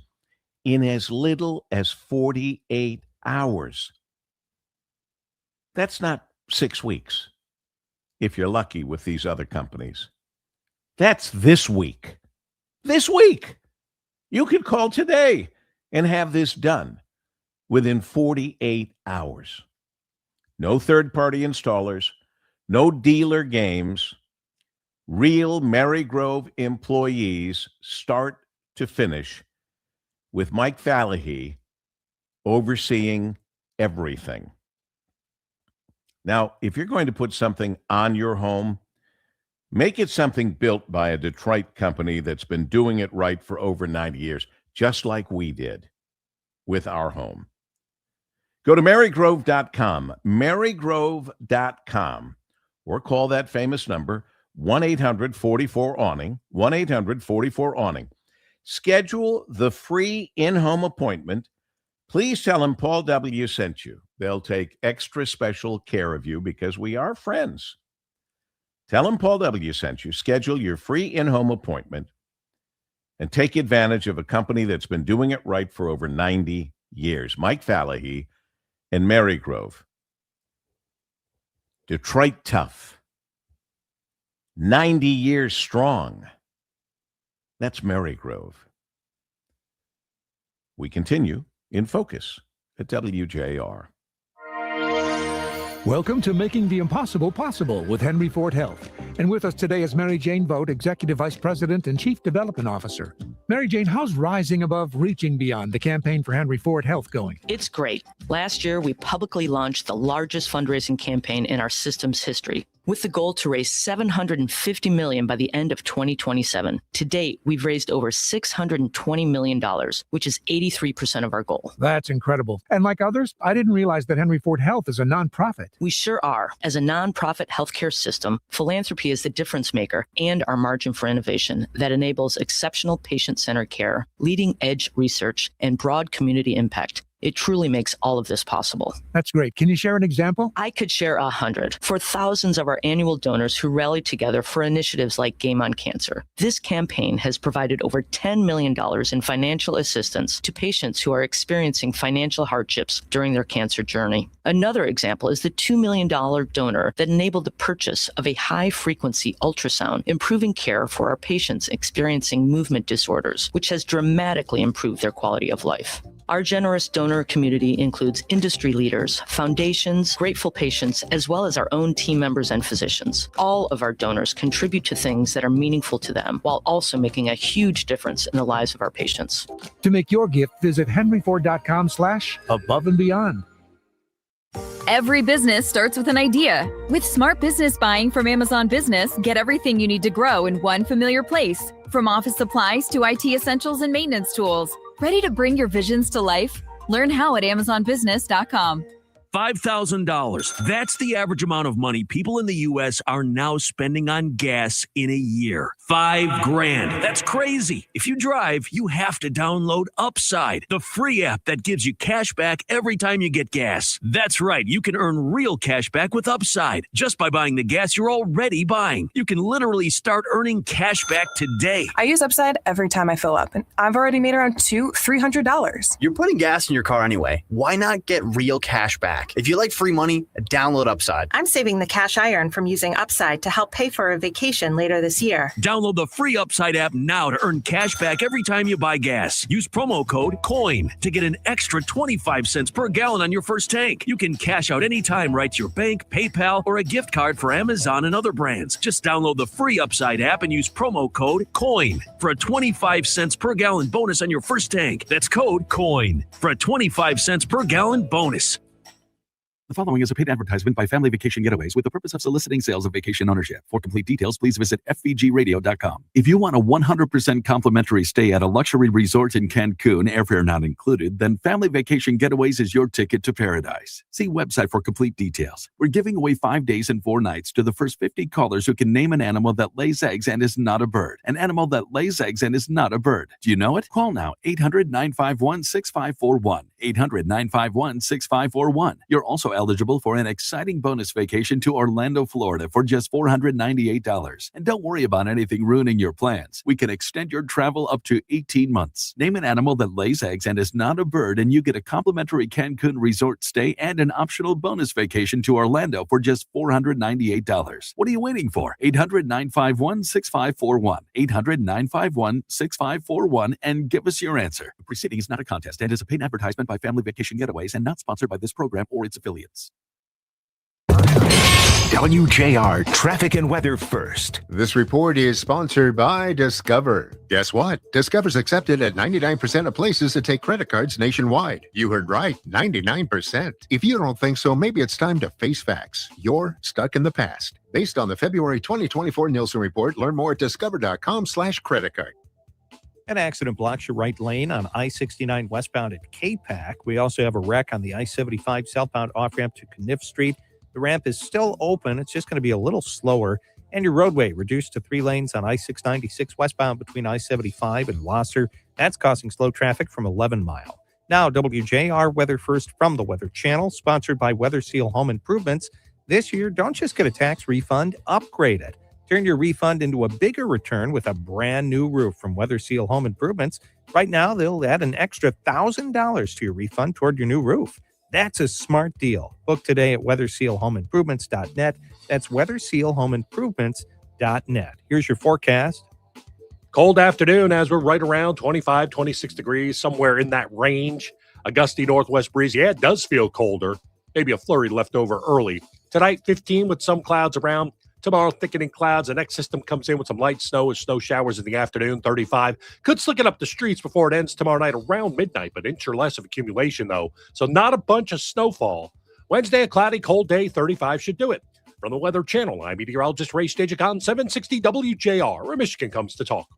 in as little as 48 hours. That's not 6 weeks, if you're lucky with these other companies. That's this week. This week. You could call today and have this done within 48 hours. No third-party installers, no dealer games. Real Marygrove employees, start to finish, with Mike Fallahy overseeing everything. Now, if you're going to put something on your home, make it something built by a Detroit company that's been doing it right for over 90 years, just like we did with our home. Go to marygrove.com, marygrove.com, or call that famous number, 1-800-44-AWNING, 1-800-44-AWNING. Schedule the free in-home appointment. Please tell them Paul W. sent you. They'll take extra special care of you because we are friends. Tell them Paul W. sent you. Schedule your free in-home appointment and take advantage of a company that's been doing it right for over 90 years. Mike Fallahy and Marygrove. Detroit tough. 90 years strong. That's Marygrove. We continue in Focus at WJR. Welcome to Making the Impossible Possible with Henry Ford Health. And with us today is Mary Jane Boat, Executive Vice President and Chief Development Officer. Mary Jane, how's Rising Above, Reaching Beyond, the campaign for Henry Ford Health going? It's great. Last year, we publicly launched the largest fundraising campaign in our system's history, with the goal to raise $750 million by the end of 2027. To date, we've raised over $620 million, which is 83% of our goal. That's incredible. And like others, I didn't realize that Henry Ford Health is a nonprofit. We sure are. As a nonprofit healthcare system, philanthropy is the difference maker and our margin for innovation that enables exceptional patient-centered care, leading-edge research, and broad community impact. It truly makes all of this possible. That's great. Can you share an example? I could share 100 for thousands of our annual donors who rallied together for initiatives like Game on Cancer. This campaign has provided over $10 million in financial assistance to patients who are experiencing financial hardships during their cancer journey. Another example is the $2 million donor that enabled the purchase of a high-frequency ultrasound, improving care for our patients experiencing movement disorders, which has dramatically improved their quality of life. Our generous donor community includes industry leaders, foundations, grateful patients, as well as our own team members and physicians. All of our donors contribute to things that are meaningful to them, while also making a huge difference in the lives of our patients. To make your gift, visit henryford.com/above and beyond. Every business starts with an idea. With Smart Business Buying from Amazon Business, get everything you need to grow in one familiar place. From office supplies to IT essentials and maintenance tools. Ready to bring your visions to life? Learn how at amazonbusiness.com. $5,000. That's the average amount of money people in the U.S. are now spending on gas in a year. $5,000. That's crazy. If you drive, you have to download Upside, the free app that gives you cash back every time you get gas. That's right. You can earn real cash back with Upside just by buying the gas you're already buying. You can literally start earning cash back today. I use Upside every time I fill up, and I've already made around $200-$300. You're putting gas in your car anyway. Why not get real cash back? If you like free money, download Upside. I'm saving the cash I earn from using Upside to help pay for a vacation later this year. Download the free Upside app now to earn cash back every time you buy gas. Use promo code COIN to get an extra 25 cents per gallon on your first tank. You can cash out anytime right to your bank, PayPal, or a gift card for Amazon and other brands. Just download the free Upside app and use promo code COIN for a 25 cents per gallon bonus on your first tank. That's code COIN for a 25 cents per gallon bonus. The following is a paid advertisement by Family Vacation Getaways with the purpose of soliciting sales of vacation ownership. For complete details, please visit fvgradio.com. If you want a 100% complimentary stay at a luxury resort in Cancun, airfare not included, then Family Vacation Getaways is your ticket to paradise. See website for complete details. We're giving away 5 days and 4 nights to the first 50 callers who can name an animal that lays eggs and is not a bird. An animal that lays eggs and is not a bird. Do you know it? Call now, 800-951-6541. 800-951-6541. You're also eligible for an exciting bonus vacation to Orlando, Florida for just $498. And don't worry about anything ruining your plans. We can extend your travel up to 18 months. Name an animal that lays eggs and is not a bird, and you get a complimentary Cancun resort stay and an optional bonus vacation to Orlando for just $498. What are you waiting for? 800-951-6541. 800-951-6541 and give us your answer. The proceeding is not a contest and is a paid advertisement by Family Vacation Getaways and not sponsored by this program or its affiliates. WJR Traffic and Weather First. This report is sponsored by Discover. Guess what? Discover's accepted at 99% of places that take credit cards nationwide. You heard right, 99%. If you don't think so, maybe it's time to face facts. You're stuck in the past. Based on the February 2024 Nielsen report, learn more at discover.com/credit card. An accident blocks your right lane on I-69 westbound at K-Pac. We also have a wreck on the I-75 southbound off-ramp to Kniff Street. The ramp is still open. It's just going to be a little slower. And your roadway reduced to 3 lanes on I-696 westbound between I-75 and Wasser. That's causing slow traffic from 11 Mile. Now, WJR Weather First from the Weather Channel, sponsored by Weather Seal Home Improvements. This year, don't just get a tax refund, upgrade it. Turn your refund into a bigger return with a brand new roof from Weather Seal Home Improvements. Right now, they'll add an extra $1,000 to your refund toward your new roof. That's a smart deal. Book today at weathersealhomeimprovements.net. That's weathersealhomeimprovements.net. Here's your forecast. Cold afternoon as we're right around 25, 26 degrees, somewhere in that range. A gusty northwest breeze. Yeah, it does feel colder. Maybe a flurry left over early. Tonight, 15 with some clouds around. Tomorrow, thickening clouds. The next system comes in with some light snow and snow showers in the afternoon, 35. Could slicken up the streets before it ends tomorrow night around midnight, but inch or less of accumulation, though. So not a bunch of snowfall. Wednesday, a cloudy, cold day, 35 should do it. From the Weather Channel, I'm meteorologist Ray Stajic on 760 WJR, where Michigan comes to talk.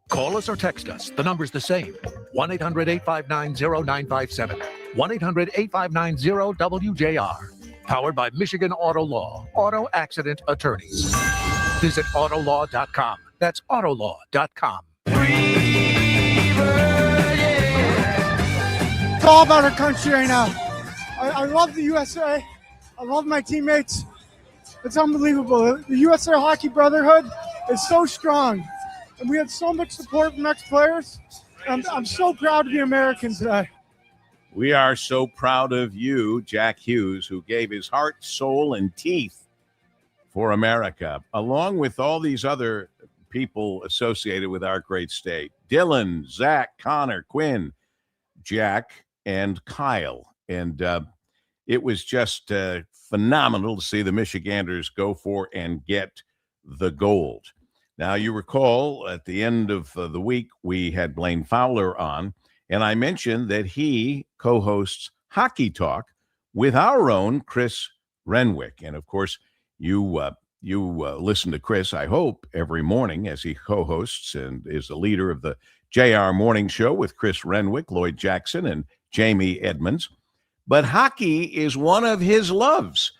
Call us or text us. The number's the same. 1-800-859-0957. 1-800-859-0WJR. Powered by Michigan Auto Law, auto accident attorneys. Visit autolaw.com. That's autolaw.com. It's all about our country right now. I love the USA. I love my teammates. It's unbelievable. The USA Hockey Brotherhood is so strong. And we had so much support from ex-players. I'm so proud to be American today. We are so proud of you, Jack Hughes, who gave his heart, soul, and teeth for America, along with all these other people associated with our great state. Dylan, Zach, Connor, Quinn, Jack, and Kyle. And it was just phenomenal to see the Michiganders go for and get the gold. Now, you recall at the end of the week, we had Blaine Fowler on, and I mentioned that he co-hosts Hockey Talk with our own Chris Renwick. And of course, you listen to Chris, I hope, every morning as he co-hosts and is the leader of the JR Morning Show with Chris Renwick, Lloyd Jackson, and Jamie Edmonds. But hockey is one of his loves.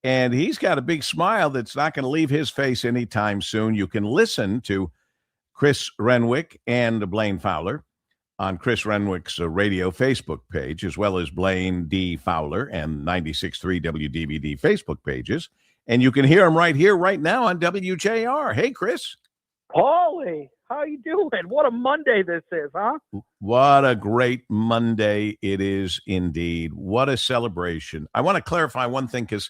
And he's got a big smile that's not going to leave his face anytime soon. You can listen to Chris Renwick and Blaine Fowler on Chris Renwick's radio Facebook page, as well as Blaine D. Fowler and 96.3 WDVD Facebook pages. And you can hear him right here, right now on WJR. Hey, Chris. Paulie, how you doing? What a Monday this is, huh? What a great Monday it is indeed. What a celebration. I want to clarify one thing, because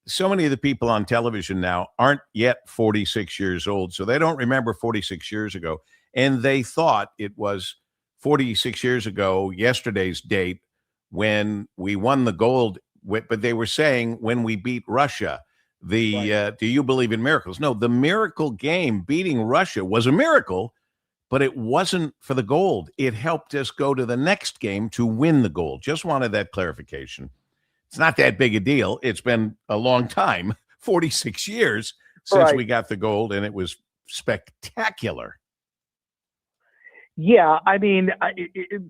so many of the people on television now aren't yet 46 years old, so they don't remember 46 years ago. And they thought it was 46 years ago, yesterday's date, when we won the gold, but they were saying when we beat Russia. Do you believe in miracles? No, the miracle game, beating Russia, was a miracle, but it wasn't for the gold. It helped us go to the next game to win the gold. Just wanted that clarification. It's not that big a deal. It's been a long time, 46 years since we got the gold, and it was spectacular. Yeah, I mean,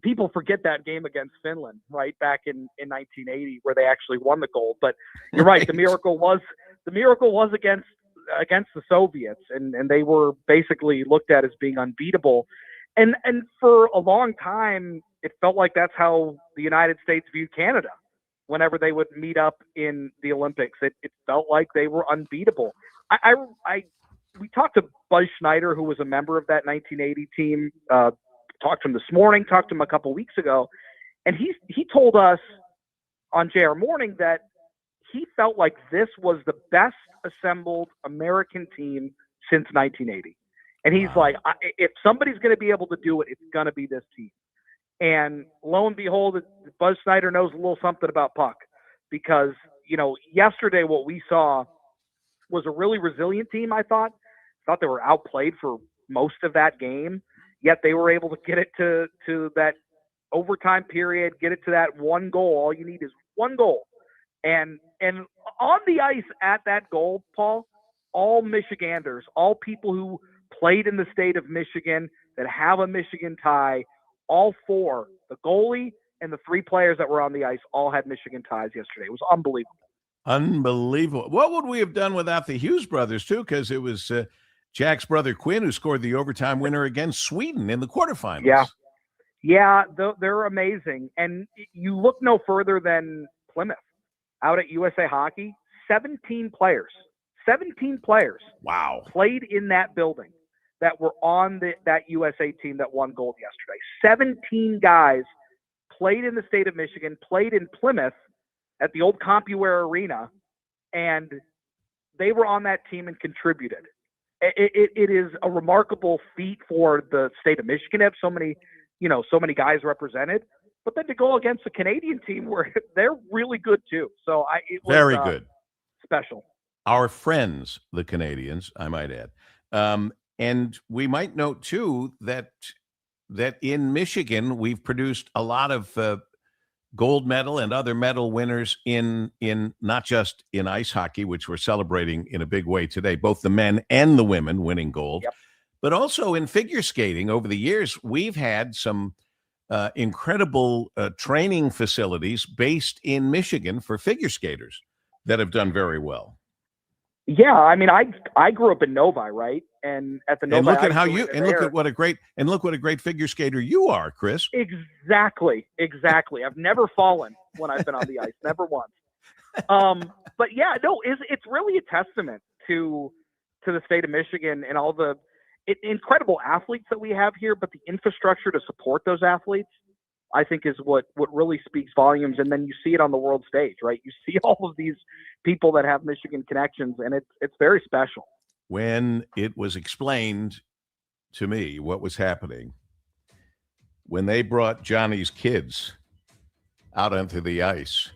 people forget that game against Finland, right, back in 1980, where they actually won the gold. But you're right, the miracle was against the Soviets, and they were basically looked at as being unbeatable. And for a long time, it felt like that's how the United States viewed Canada. Whenever they would meet up in the Olympics, it felt like they were unbeatable. We talked to Buzz Schneider, who was a member of that 1980 team. Talked to him this morning, talked to him a couple weeks ago, and he told us on JR Morning that he felt like this was the best assembled American team since 1980. And he's like, if somebody's going to be able to do it, it's going to be this team. And lo and behold, Buzz Schneider knows a little something about puck, because, yesterday what we saw was a really resilient team. I thought they were outplayed for most of that game, yet they were able to get it to that overtime period, get it to that one goal. All you need is one goal. And on the ice at that goal, Paul, all Michiganders, all people who played in the state of Michigan that have a Michigan tie, all four, the goalie and the three players that were on the ice, all had Michigan ties yesterday. It was unbelievable. Unbelievable. What would we have done without the Hughes brothers, too? Because it was Jack's brother Quinn who scored the overtime winner against Sweden in the quarterfinals. Yeah, they're amazing. And you look no further than Plymouth out at USA Hockey. 17 players. Wow. Played in that building that were on that USA team that won gold yesterday. 17 guys played in the state of Michigan, played in Plymouth at the old CompuWare Arena, and they were on that team and contributed. It is a remarkable feat for the state of Michigan to have so many guys represented, but then to go against a Canadian team where they're really good too. So it was very good, special. Our friends, the Canadians, I might add. And we might note too that in Michigan we've produced a lot of gold medal and other medal winners in not just in ice hockey, which we're celebrating in a big way today, both the men and the women winning gold, but also in figure skating. Over the years, we've had some incredible training facilities based in Michigan for figure skaters that have done very well. Yeah, I mean, I grew up in Novi, right? And at the Novi, and look at how you and look at what a great figure skater you are, Chris. Exactly. I've never fallen when I've been on the ice, never once. But yeah, no, it's really a testament to the state of Michigan and all the incredible athletes that we have here, but the infrastructure to support those athletes, I think, is what really speaks volumes. And then you see it on the world stage, right? You see all of these people that have Michigan connections, and it's very special. When it was explained to me what was happening, when they brought Johnny's kids out onto the ice,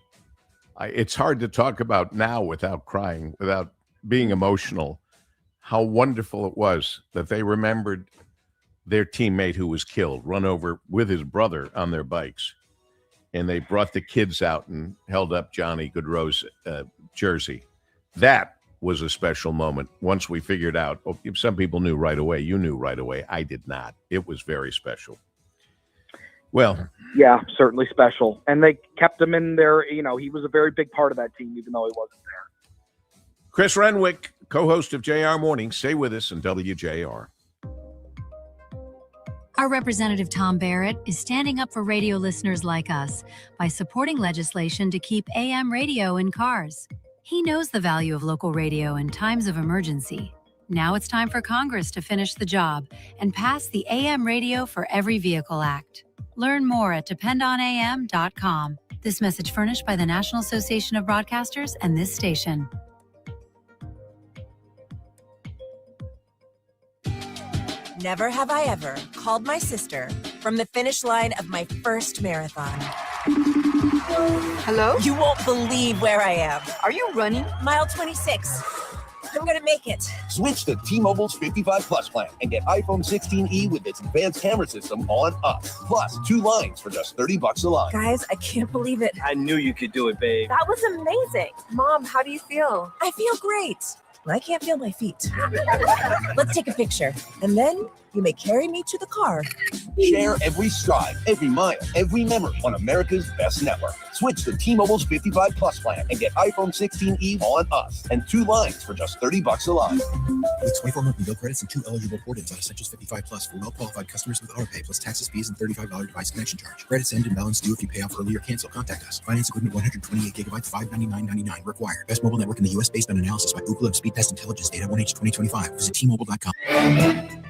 it's hard to talk about now without crying, without being emotional, how wonderful it was that they remembered their teammate who was killed, run over with his brother on their bikes. And they brought the kids out and held up Johnny Gaudreau's jersey. That was a special moment. Once we figured out, some people knew right away. You knew right away. I did not. It was very special. Well, yeah, certainly special. And they kept him in there. He was a very big part of that team, even though he wasn't there. Chris Renwick, co-host of JR Morning. Stay with us in WJR. Our representative, Tom Barrett, is standing up for radio listeners like us by supporting legislation to keep AM radio in cars. He knows the value of local radio in times of emergency. Now it's time for Congress to finish the job and pass the AM Radio for Every Vehicle Act. Learn more at dependonam.com. This message furnished by the National Association of Broadcasters and this station. Never have I ever called my sister from the finish line of my first marathon. Hello? You won't believe where I am. Are you running? Mile 26. I'm gonna make it. Switch to T-Mobile's 55 Plus plan and get iPhone 16e with its advanced camera system on us. Plus, 2 lines for just $30 a line. Guys, I can't believe it. I knew you could do it, babe. That was amazing. Mom, how do you feel? I feel great. I can't feel my feet. Let's take a picture. And then you may carry me to the car. Share every stride, every mile, every memory on America's best network. Switch to T-Mobile's 55 Plus plan and get iPhone 16e on us and 2 lines for just $30 a line. With 24 monthly bill credits and 2 eligible port-ins on Essentials 55 Plus for well-qualified customers with AutoPay plus taxes, fees, and $35 device connection charge. Credits end and balance due if you pay off early or cancel. Contact us. Finance agreement 128 gigabytes, $599.99 required. Best mobile network in the U.S. based on analysis by Ookla of Speed Test Intelligence data 1H 2025. Visit T-Mobile.com.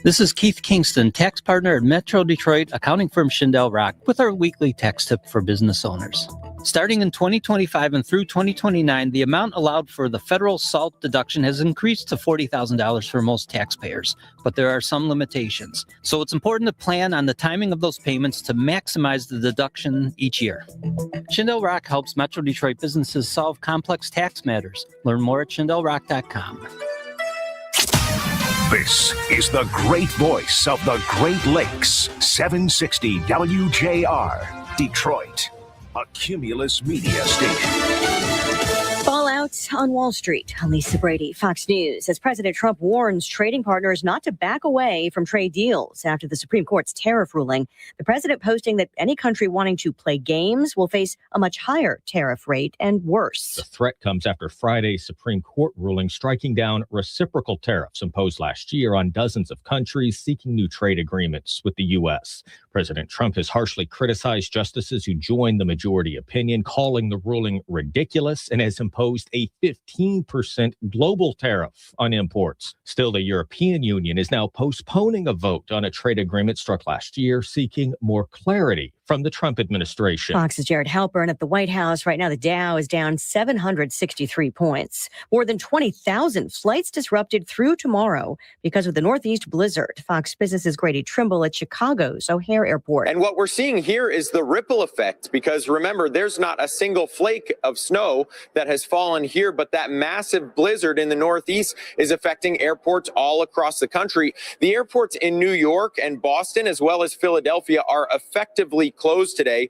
This is Keith Kingston, tax partner at Metro Detroit accounting firm Schindel Rock, with our weekly tax tip for business owners. Starting in 2025 and through 2029, the amount allowed for the federal SALT deduction has increased to $40,000 for most taxpayers, but there are some limitations. So it's important to plan on the timing of those payments to maximize the deduction each year. Schindel Rock helps Metro Detroit businesses solve complex tax matters. Learn more at SchindelRock.com. This is the great voice of the Great Lakes, 760 WJR, Detroit, a Cumulus media station. Fallout on Wall Street. Lisa Brady, Fox News. As President Trump warns trading partners not to back away from trade deals after the Supreme Court's tariff ruling, the president posting that any country wanting to play games will face a much higher tariff rate and worse. The threat comes after Friday's Supreme Court ruling striking down reciprocal tariffs imposed last year on dozens of countries seeking new trade agreements with the U.S. President Trump has harshly criticized justices who joined the majority opinion, calling the ruling ridiculous, and has imposed a 15% global tariff on imports. Still, the European Union is now postponing a vote on a trade agreement struck last year, seeking more clarity from the Trump administration. Fox's Jared Halpern at the White House. Right now, the Dow is down 763 points. More than 20,000 flights disrupted through tomorrow because of the Northeast blizzard. Fox Business's Grady Trimble at Chicago's O'Hare Airport. And what we're seeing here is the ripple effect, because remember, there's not a single flake of snow that has fallen here, but that massive blizzard in the Northeast is affecting airports all across the country. The airports in New York and Boston, as well as Philadelphia, are effectively closed today.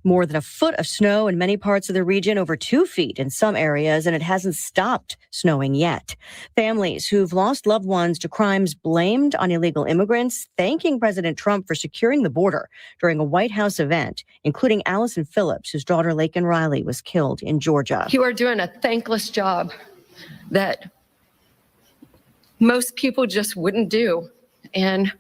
More than a foot of snow in many parts of the region, over 2 feet in some areas, and it hasn't stopped snowing yet. Families who've lost loved ones to crimes blamed on illegal immigrants, thanking President Trump for securing the border during a White House event, including Allison Phillips, whose daughter Laken Riley was killed in Georgia. You are doing a thankless job that most people just wouldn't do. And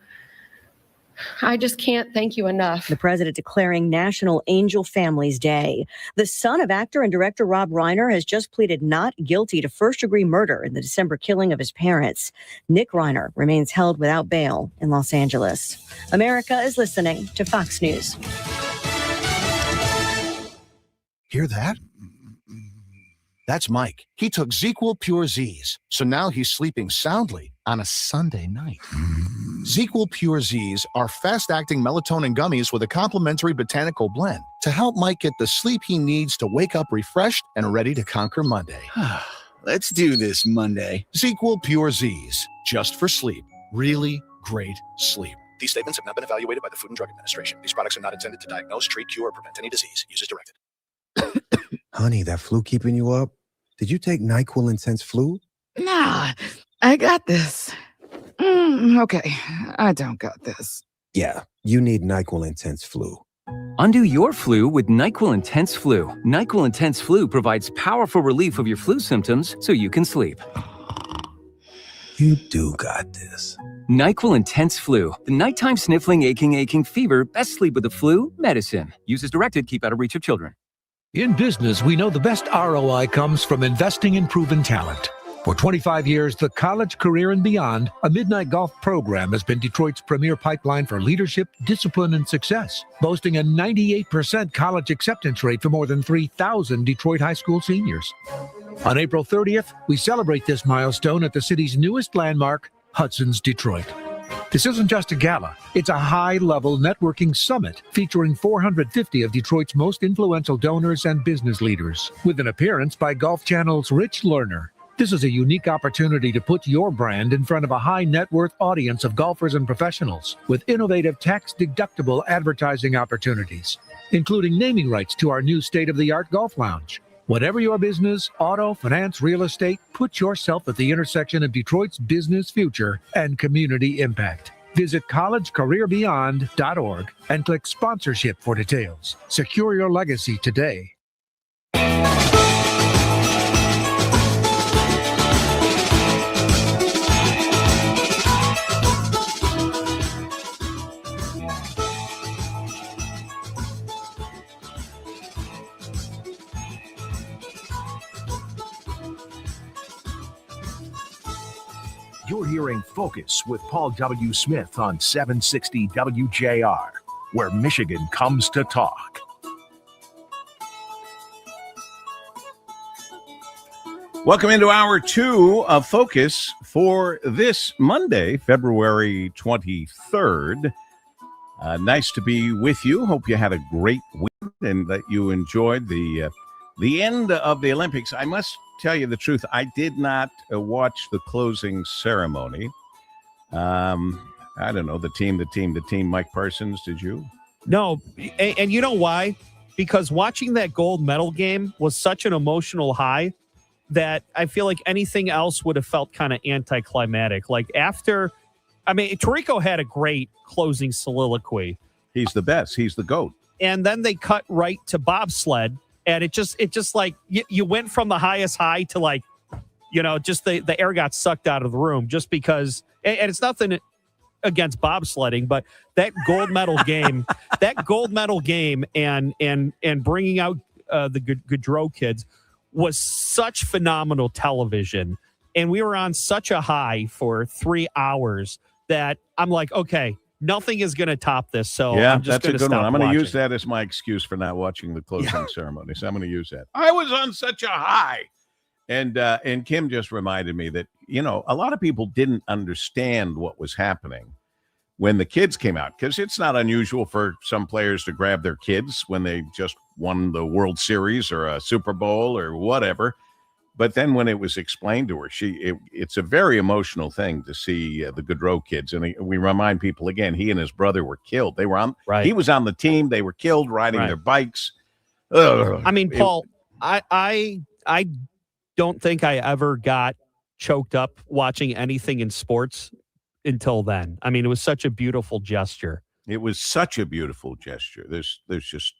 I just can't thank you enough. The president declaring National Angel Families Day. The son of actor and director Rob Reiner has just pleaded not guilty to first-degree murder in the December killing of his parents. Nick Reiner remains held without bail in Los Angeles. America is listening to Fox News. Hear that? That's Mike. He took ZzzQuil Pure Z's, so now he's sleeping soundly on a Sunday night. ZzzQuil Pure Z's are fast-acting melatonin gummies with a complementary botanical blend to help Mike get the sleep he needs to wake up refreshed and ready to conquer Monday. Let's do this Monday. ZzzQuil Pure Z's, just for sleep. Really great sleep. These statements have not been evaluated by the Food and Drug Administration. These products are not intended to diagnose, treat, cure, or prevent any disease. Use as directed. Honey, that flu keeping you up? Did you take NyQuil Intense Flu? Nah, I got this. Okay, I don't got this. Yeah, you need NyQuil Intense Flu. Undo your flu with NyQuil Intense Flu. NyQuil Intense Flu provides powerful relief of your flu symptoms so you can sleep. You do got this. NyQuil Intense Flu. The nighttime sniffling, aching fever. Best sleep with the flu medicine. Use as directed. Keep out of reach of children. In business, we know the best ROI comes from investing in proven talent. For 25 years, the College, Career, and Beyond, a midnight golf program has been Detroit's premier pipeline for leadership, discipline, and success, boasting a 98% college acceptance rate for more than 3,000 Detroit high school seniors. On April 30th, we celebrate this milestone at the city's newest landmark, Hudson's Detroit. This isn't just a gala, it's a high-level networking summit featuring 450 of Detroit's most influential donors and business leaders, with an appearance by Golf Channel's Rich Lerner. This is a unique opportunity to put your brand in front of a high net worth audience of golfers and professionals with innovative tax-deductible advertising opportunities, including naming rights to our new state-of-the-art golf lounge. Whatever your business, auto, finance, real estate, put yourself at the intersection of Detroit's business future and community impact. Visit collegecareerbeyond.org and click sponsorship for details. Secure your legacy today. You're hearing Focus with Paul W. Smith on 760 WJR, where Michigan comes to talk. Welcome into hour 2 of Focus for this Monday, February 23rd. Nice to be with you. Hope you had a great week and that you enjoyed the end of the Olympics. I must tell you the truth, I did not watch the closing ceremony. I don't know, the team, Mike Parsons, did you? No, and you know why? Because watching that gold medal game was such an emotional high that I feel like anything else would have felt kind of anticlimactic. Like after, I mean, Tirico had a great closing soliloquy. He's the best. He's the GOAT. And then they cut right to bobsled. And it just like you went from the highest high to like, you know, just the air got sucked out of the room just because. And it's nothing against bobsledding, but that gold medal game, and bringing out the Gaudreau kids was such phenomenal television. And we were on such a high for 3 hours that I'm like, okay, nothing is going to top this. So yeah, I'm just that's a good one. I'm going to use that as my excuse for not watching the closing ceremony. So I'm going to use that. I was on such a high. And Kim just reminded me that, you know, a lot of people didn't understand what was happening when the kids came out, because it's not unusual for some players to grab their kids when they just won the World Series or a Super Bowl or whatever. But then when it was explained to her, it's a very emotional thing to see the Gaudreau kids. And we remind people again, he and his brother were killed. They were on, he was on the team. They were killed riding their bikes. Ugh. I mean, Paul, I don't think I ever got choked up watching anything in sports until then. I mean, it was such a beautiful gesture. It was such a beautiful gesture. There's just,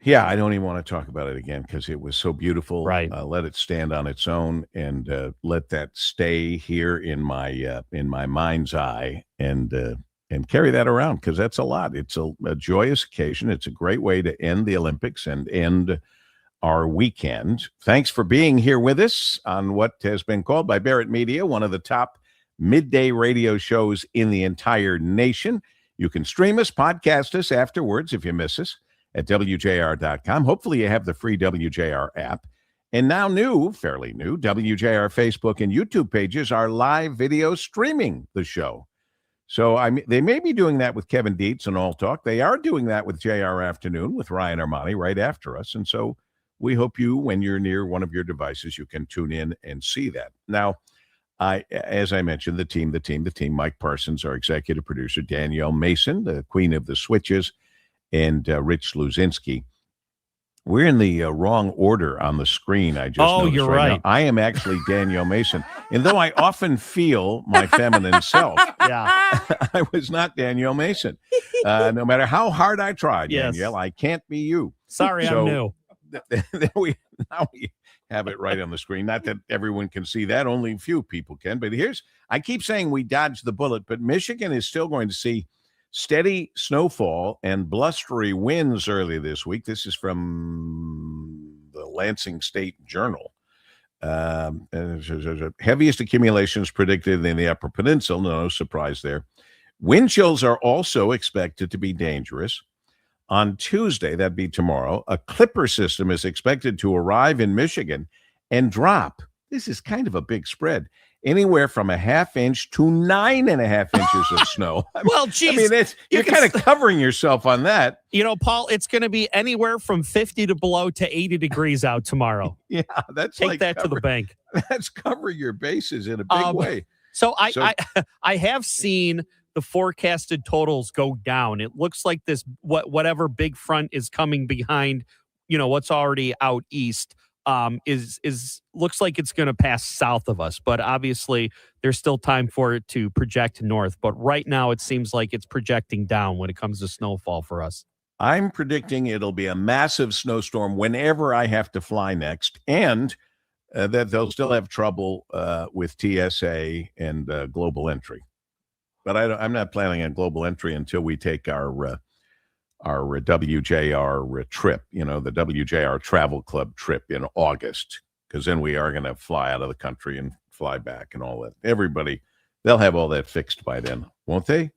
yeah, I don't even want to talk about it again because it was so beautiful. Right. Let it stand on its own and let that stay here in my mind's eye and carry that around, because that's a lot. It's a joyous occasion. It's a great way to end the Olympics and end our weekend. Thanks for being here with us on what has been called by Barrett Media one of the top midday radio shows in the entire nation. You can stream us, podcast us afterwards if you miss us at WJR.com. Hopefully you have the free WJR app. And now fairly new, WJR Facebook and YouTube pages are live video streaming the show. So they may be doing that with Kevin Dietz and All Talk. They are doing that with JR Afternoon with Ryan Armani right after us. And so we hope you, when you're near one of your devices, you can tune in and see that. Now, as I mentioned, the team, Mike Parsons, our executive producer, Danielle Mason, the queen of the switches, and Rich Luzinski. We're in the wrong order on the screen. I just noticed you're right now. I am actually Danielle Mason. And though I often feel my feminine self, I was not Danielle Mason. No matter how hard I tried, Danielle, I can't be you. Sorry, I'm new. Now we have it right on the screen. Not that everyone can see that. Only a few people can. But I keep saying we dodged the bullet, but Michigan is still going to see steady snowfall and blustery winds early this week. This is from the Lansing State Journal. Heaviest accumulations predicted in the Upper Peninsula. No surprise there. Wind chills are also expected to be dangerous. On Tuesday, that'd be tomorrow, a clipper system is expected to arrive in Michigan and drop. This is kind of a big spread. anywhere from a half inch to 9.5 inches of snow. Well, geez, I mean, you're kind of covering yourself on that. You know, Paul, it's going to be anywhere from 50 to below to 80 degrees out tomorrow. Yeah, that's Take like that to the bank. That's cover your bases in a big way. So I have seen the forecasted totals go down. It looks like this whatever big front is coming behind, what's already out east. Is looks like it's going to pass south of us, but obviously there's still time for it to project north. But right now it seems like it's projecting down when it comes to snowfall for us. I'm predicting it'll be a massive snowstorm whenever I have to fly next, and that they'll still have trouble with TSA and global entry. But I'm not planning on global entry until we take our WJR trip, the WJR Travel Club trip in August, because then we are going to fly out of the country and fly back and all that. Everybody, they'll have all that fixed by then, won't they?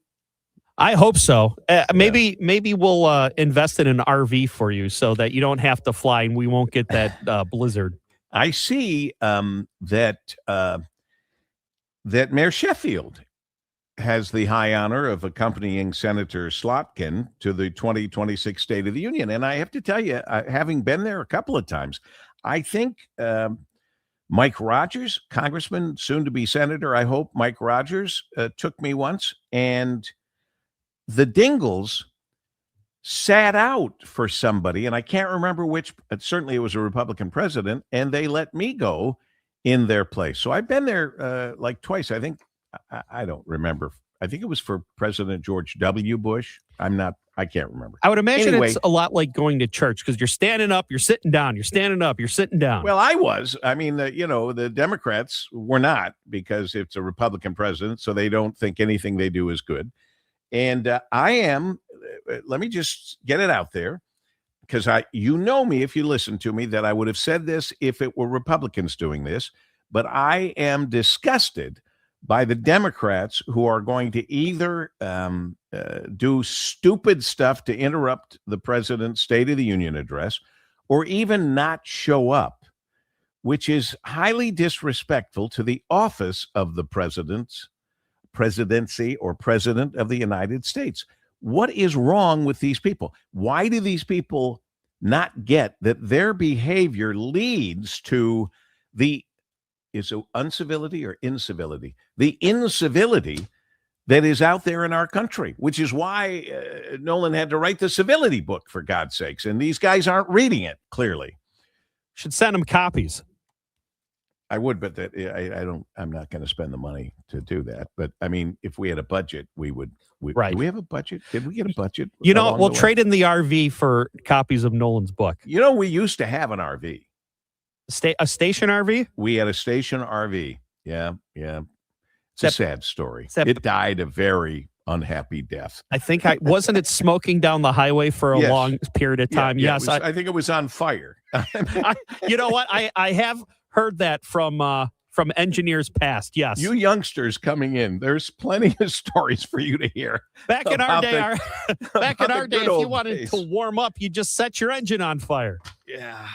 I hope so. Maybe we'll invest in an RV for you so that you don't have to fly and we won't get that blizzard. I see that Mayor Sheffield has the high honor of accompanying Senator Slotkin to the 2026 State of the Union. And I have to tell you, having been there a couple of times, I think Mike Rogers, Congressman, soon to be Senator, I hope Mike Rogers took me once, and the Dingles sat out for somebody, and I can't remember which, but certainly it was a Republican president, and they let me go in their place. So I've been there like twice. I think, I don't remember. I think it was for President George W. Bush. I can't remember. I would imagine Anyway, it's a lot like going to church because you're standing up, you're sitting down, you're standing up, you're sitting down. Well, I was. I mean, the Democrats were not, because it's a Republican president, so they don't think anything they do is good. And I am, let me just get it out there, because you know me, if you listen to me, that I would have said this if it were Republicans doing this, but I am disgusted by the Democrats who are going to either do stupid stuff to interrupt the president's State of the Union address, or even not show up, which is highly disrespectful to the office of the presidency or president of the United States. What is wrong with these people? Why do these people not get that their behavior leads to is it uncivility or incivility? The incivility that is out there in our country, which is why Nolan had to write the civility book, for God's sakes. And these guys aren't reading it, clearly. Should send them copies. I would, but I'm not going to spend the money to do that. But I mean, if we had a budget, we would. Right. Do we have a budget? Did we get a budget? We'll trade in the RV for copies of Nolan's book. We used to have an RV. A station RV? We had a station RV. Yeah. It's a sad story. It died a very unhappy death. I think wasn't it smoking down the highway for a long period of time? Yeah, yes. I think it was on fire. You know what? I have heard that from engineers past. Yes. You youngsters coming in, there's plenty of stories for you to hear. Back in our day, if you wanted days to warm up, you just set your engine on fire. Yeah.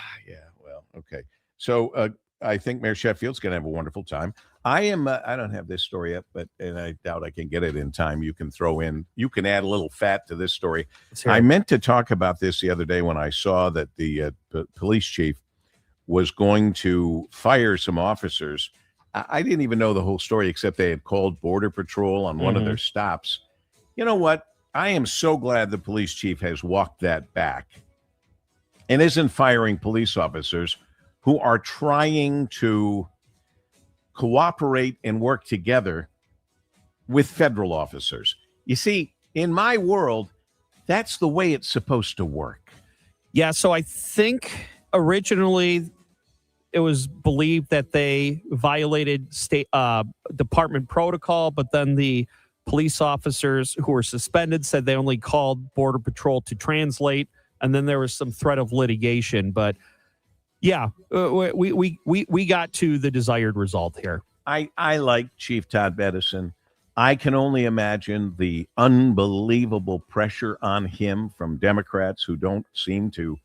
Well, okay. So I think Mayor Sheffield's going to have a wonderful time. I don't have this story up, and I doubt I can get it in time. You can add a little fat to this story. I meant to talk about this the other day when I saw that the police chief was going to fire some officers. I didn't even know the whole story, except they had called Border Patrol on one of their stops. You know what? I am so glad the police chief has walked that back and isn't firing police officers who are trying to cooperate and work together with federal officers. You see, in my world, that's the way it's supposed to work. Yeah, so I think originally it was believed that they violated state department protocol, but then the police officers who were suspended said they only called Border Patrol to translate, and then there was some threat of litigation. But yeah, we got to the desired result here. I like Chief Todd Bedison. I can only imagine the unbelievable pressure on him from Democrats who don't seem to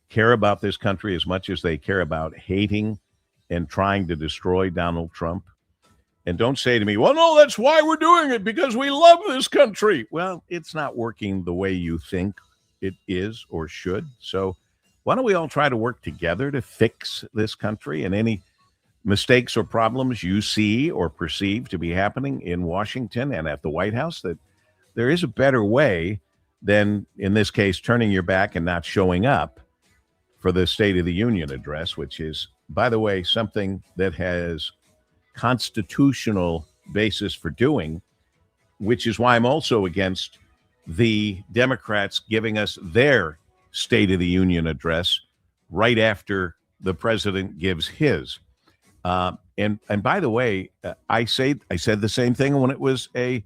care about this country as much as they care about hating and trying to destroy Donald Trump. And don't say to me, well, no, that's why we're doing it, because we love this country. Well, it's not working the way you think it is or should. So why don't we all try to work together to fix this country, and any mistakes or problems you see or perceive to be happening in Washington and at the White House, that there is a better way than, in this case, turning your back and not showing up for the State of the Union address, which is, by the way, something that has constitutional basis for doing, which is why I'm also against the Democrats giving us their State of the Union address right after the president gives his. And by the way, I said the same thing when it was a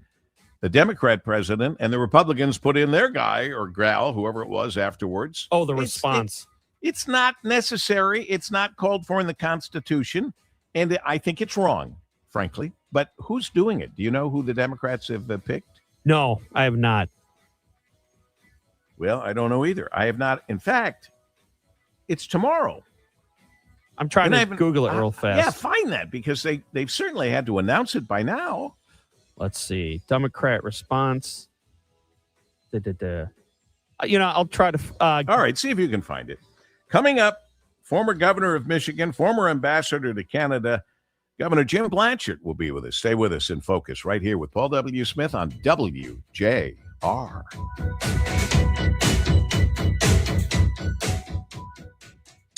Democrat president, and the Republicans put in their guy or gal, whoever it was, afterwards. Oh, the response. It's not necessary. It's not called for in the Constitution. And I think it's wrong, frankly. But who's doing it? Do you know who the Democrats have picked? No, I have not. Well, I don't know either. I have not. In fact, it's tomorrow. I'm trying to Google it real fast. Yeah, find that, because they've certainly had to announce it by now. Let's see. Democrat response. I'll try to. All right, see if you can find it. Coming up, former governor of Michigan, former ambassador to Canada, Governor Jim Blanchard will be with us. Stay with us in Focus right here with Paul W. Smith on WJR.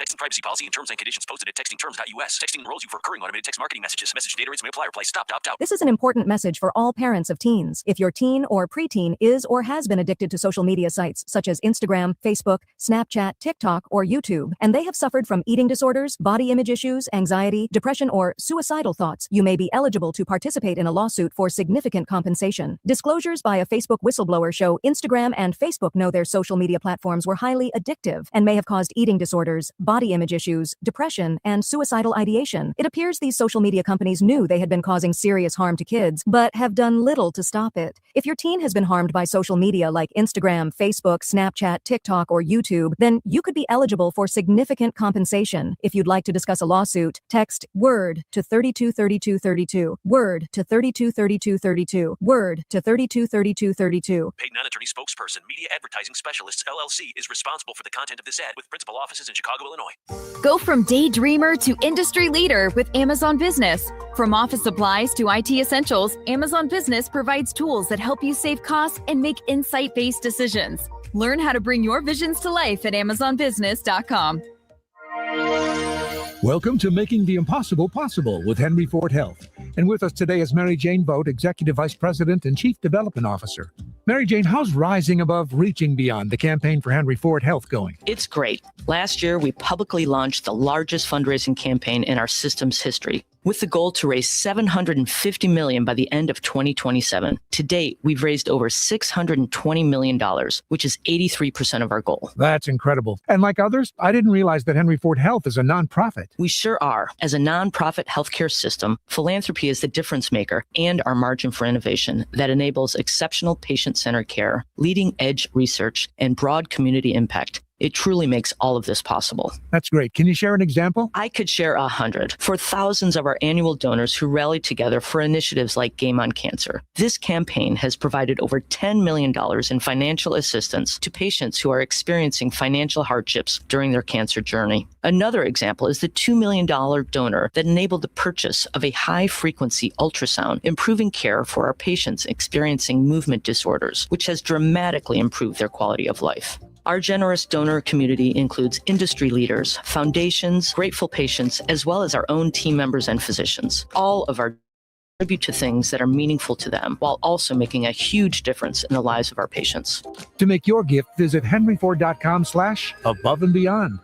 Texting privacy policy and terms and conditions posted at textingterms.us. Texting enrolls you for recurring automated text marketing messages. Message data rates may apply or apply. Stop to opt out. This is an important message for all parents of teens. If your teen or preteen is or has been addicted to social media sites such as Instagram, Facebook, Snapchat, TikTok, or YouTube, and they have suffered from eating disorders, body image issues, anxiety, depression, or suicidal thoughts, you may be eligible to participate in a lawsuit for significant compensation. Disclosures by a Facebook whistleblower show Instagram and Facebook know their social media platforms were highly addictive and may have caused eating disorders, body image issues, depression, and suicidal ideation. It appears these social media companies knew they had been causing serious harm to kids, but have done little to stop it. If your teen has been harmed by social media like Instagram, Facebook, Snapchat, TikTok, or YouTube, then you could be eligible for significant compensation. If you'd like to discuss a lawsuit, text WORD to 323232. WORD to 323232. WORD to 323232. Paid non-attorney spokesperson, Media Advertising Specialists, LLC, is responsible for the content of this ad with principal offices in Chicago, Illinois. Go from daydreamer to industry leader with Amazon Business. From office supplies to IT essentials, Amazon Business provides tools that help you save costs and make insight-based decisions. Learn how to bring your visions to life at AmazonBusiness.com. Welcome to Making the Impossible Possible with Henry Ford Health. And with us today is Mary Jane Boat, Executive Vice President and Chief Development Officer. Mary Jane, how's Rising Above, Reaching Beyond, the campaign for Henry Ford Health going? It's great. Last year, we publicly launched the largest fundraising campaign in our system's history, with the goal to raise $750 million by the end of 2027. To date, we've raised over $620 million, which is 83% of our goal. That's incredible. And like others, I didn't realize that Henry Ford Health is a nonprofit. We sure are. As a nonprofit healthcare system, philanthropy is the difference maker and our margin for innovation that enables exceptional patient-centered care, leading-edge research, and broad community impact. It truly makes all of this possible. That's great. Can you share an example? I could share 100 for thousands of our annual donors who rallied together for initiatives like Game on Cancer. This campaign has provided over $10 million in financial assistance to patients who are experiencing financial hardships during their cancer journey. Another example is the $2 million donor that enabled the purchase of a high-frequency ultrasound, improving care for our patients experiencing movement disorders, which has dramatically improved their quality of life. Our generous donor community includes industry leaders, foundations, grateful patients, as well as our own team members and physicians. All of our contribute to things that are meaningful to them, while also making a huge difference in the lives of our patients. To make your gift, visit henryford.com/above and beyond.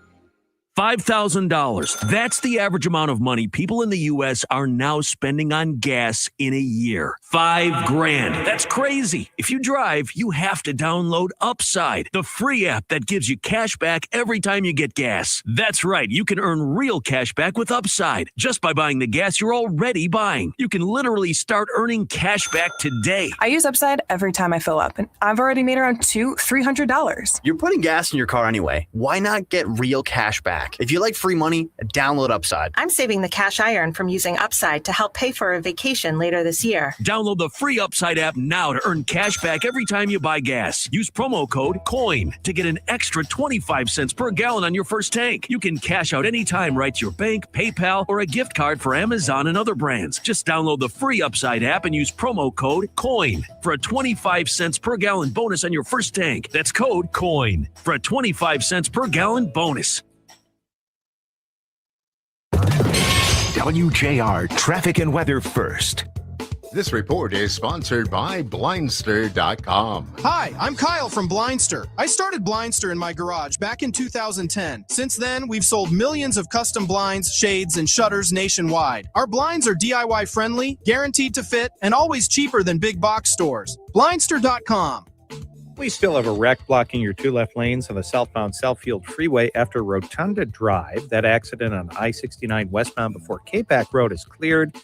$5,000. That's the average amount of money people in the U.S. are now spending on gas in a year. $5,000. That's crazy. If you drive, you have to download Upside, the free app that gives you cash back every time you get gas. That's right. You can earn real cash back with Upside just by buying the gas you're already buying. You can literally start earning cash back today. I use Upside every time I fill up, and I've already made around $200-300. You're putting gas in your car anyway. Why not get real cash back? back. If you like free money, download Upside. I'm saving the cash I earn from using Upside to help pay for a vacation later this year. Download the free Upside app now to earn cash back every time you buy gas. Use promo code COIN to get an extra 25 cents per gallon on your first tank. You can cash out anytime right to your bank, PayPal, or a gift card for Amazon and other brands. Just download the free Upside app and use promo code COIN for a 25 cents per gallon bonus on your first tank. That's code COIN for a 25 cents per gallon bonus. WJR traffic and weather first. This report is sponsored by Blindster.com. Hi, I'm Kyle from Blindster. I started Blindster in my garage back in 2010. Since then, we've sold millions of custom blinds, shades, and shutters nationwide. Our blinds are DIY friendly, guaranteed to fit, and always cheaper than big box stores. Blindster.com. We still have a wreck blocking your two left lanes on the southbound Southfield Freeway after Rotunda Drive. That accident on I-69 westbound before Capac Road is cleared.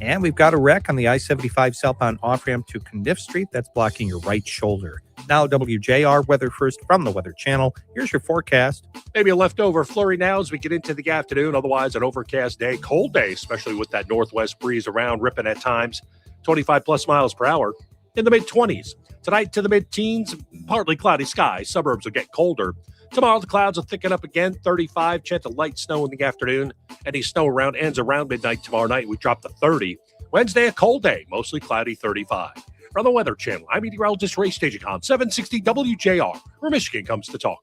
And we've got a wreck on the I-75 southbound off-ramp to Kniff Street. That's blocking your right shoulder. Now, WJR weather first from the Weather Channel. Here's your forecast. Maybe a leftover flurry now as we get into the afternoon. Otherwise, an overcast day, cold day, especially with that northwest breeze around, ripping at times. 25-plus miles per hour in the mid-20s. Tonight to the mid-teens, partly cloudy skies. Suburbs will get colder. Tomorrow, the clouds will thicken up again. 35, chance of light snow in the afternoon. Any snow around ends around midnight tomorrow night. We drop to 30. Wednesday, a cold day, mostly cloudy, 35. From the Weather Channel, I'm meteorologist Ray Stagicon, 760 WJR, where Michigan comes to talk.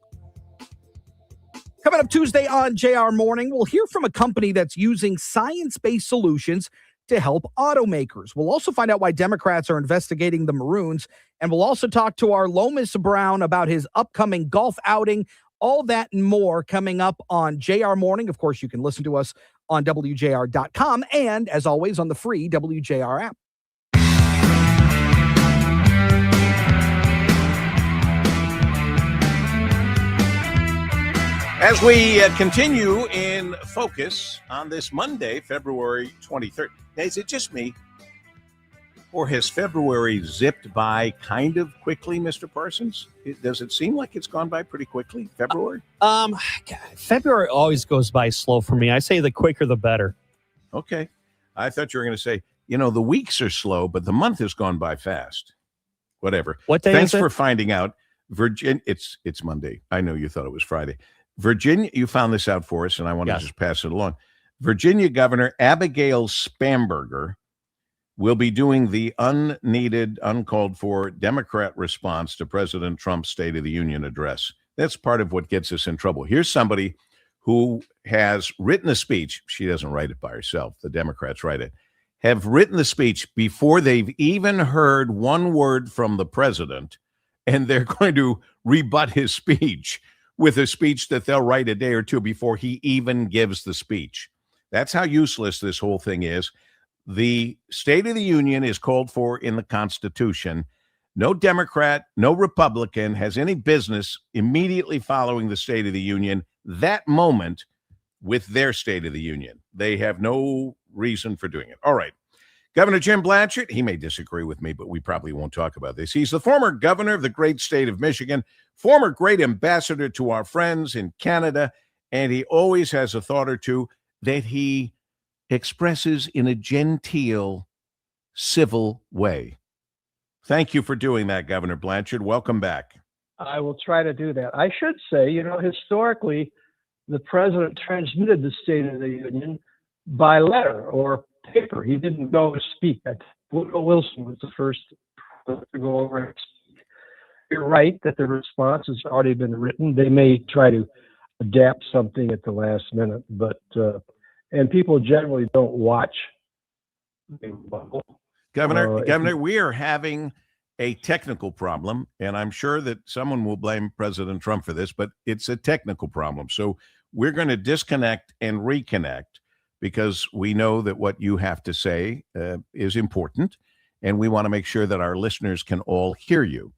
Coming up Tuesday on JR Morning, we'll hear from a company that's using science-based solutions to help automakers. We'll also find out why Democrats are investigating the Maroons, and we'll also talk to our Lomas Brown about his upcoming golf outing. All that and more coming up on JR Morning. Of course, you can listen to us on WJR.com and, as always, on the free WJR app. As we continue in focus on this Monday, February 23rd, is it just me? Or has February zipped by kind of quickly, Mr. Parsons? Does it seem like it's gone by pretty quickly, February? February always goes by slow for me. I say the quicker, the better. Okay. I thought you were going to say, the weeks are slow, but the month has gone by fast. Whatever. What day Thanks is it? for finding out. Virginia, it's Monday. I know you thought it was Friday. Virginia, you found this out for us, and I want to just pass it along. Virginia Governor Abigail Spanberger will be doing the unneeded, uncalled for Democrat response to President Trump's State of the Union address. That's part of what gets us in trouble. Here's somebody who has written a speech. She doesn't write it by herself. The Democrats write it. Have written the speech before they've even heard one word from the president, and they're going to rebut his speech with a speech that they'll write a day or two before he even gives the speech. That's how useless this whole thing is. The State of the Union is called for in the Constitution. No Democrat, no Republican has any business immediately following the State of the Union that moment with their State of the Union. They have no reason for doing it. All right. Governor Jim Blanchard, he may disagree with me, but we probably won't talk about this. He's the former governor of the great state of Michigan, former great ambassador to our friends in Canada, and he always has a thought or two that he expresses in a genteel, civil way. Thank you for doing that, Governor Blanchard. Welcome back. I will try to do that. I should say, historically, the president transmitted the State of the Union by letter or paper. He didn't go to speak. Woodrow Wilson was the first to go over and speak. You're right that the response has already been written. They may try to adapt something at the last minute, but and people generally don't watch. Governor, we are having a technical problem, and I'm sure that someone will blame President Trump for this, but it's a technical problem. So we're going to disconnect and reconnect because we know that what you have to say is important, and we want to make sure that our listeners can all hear you.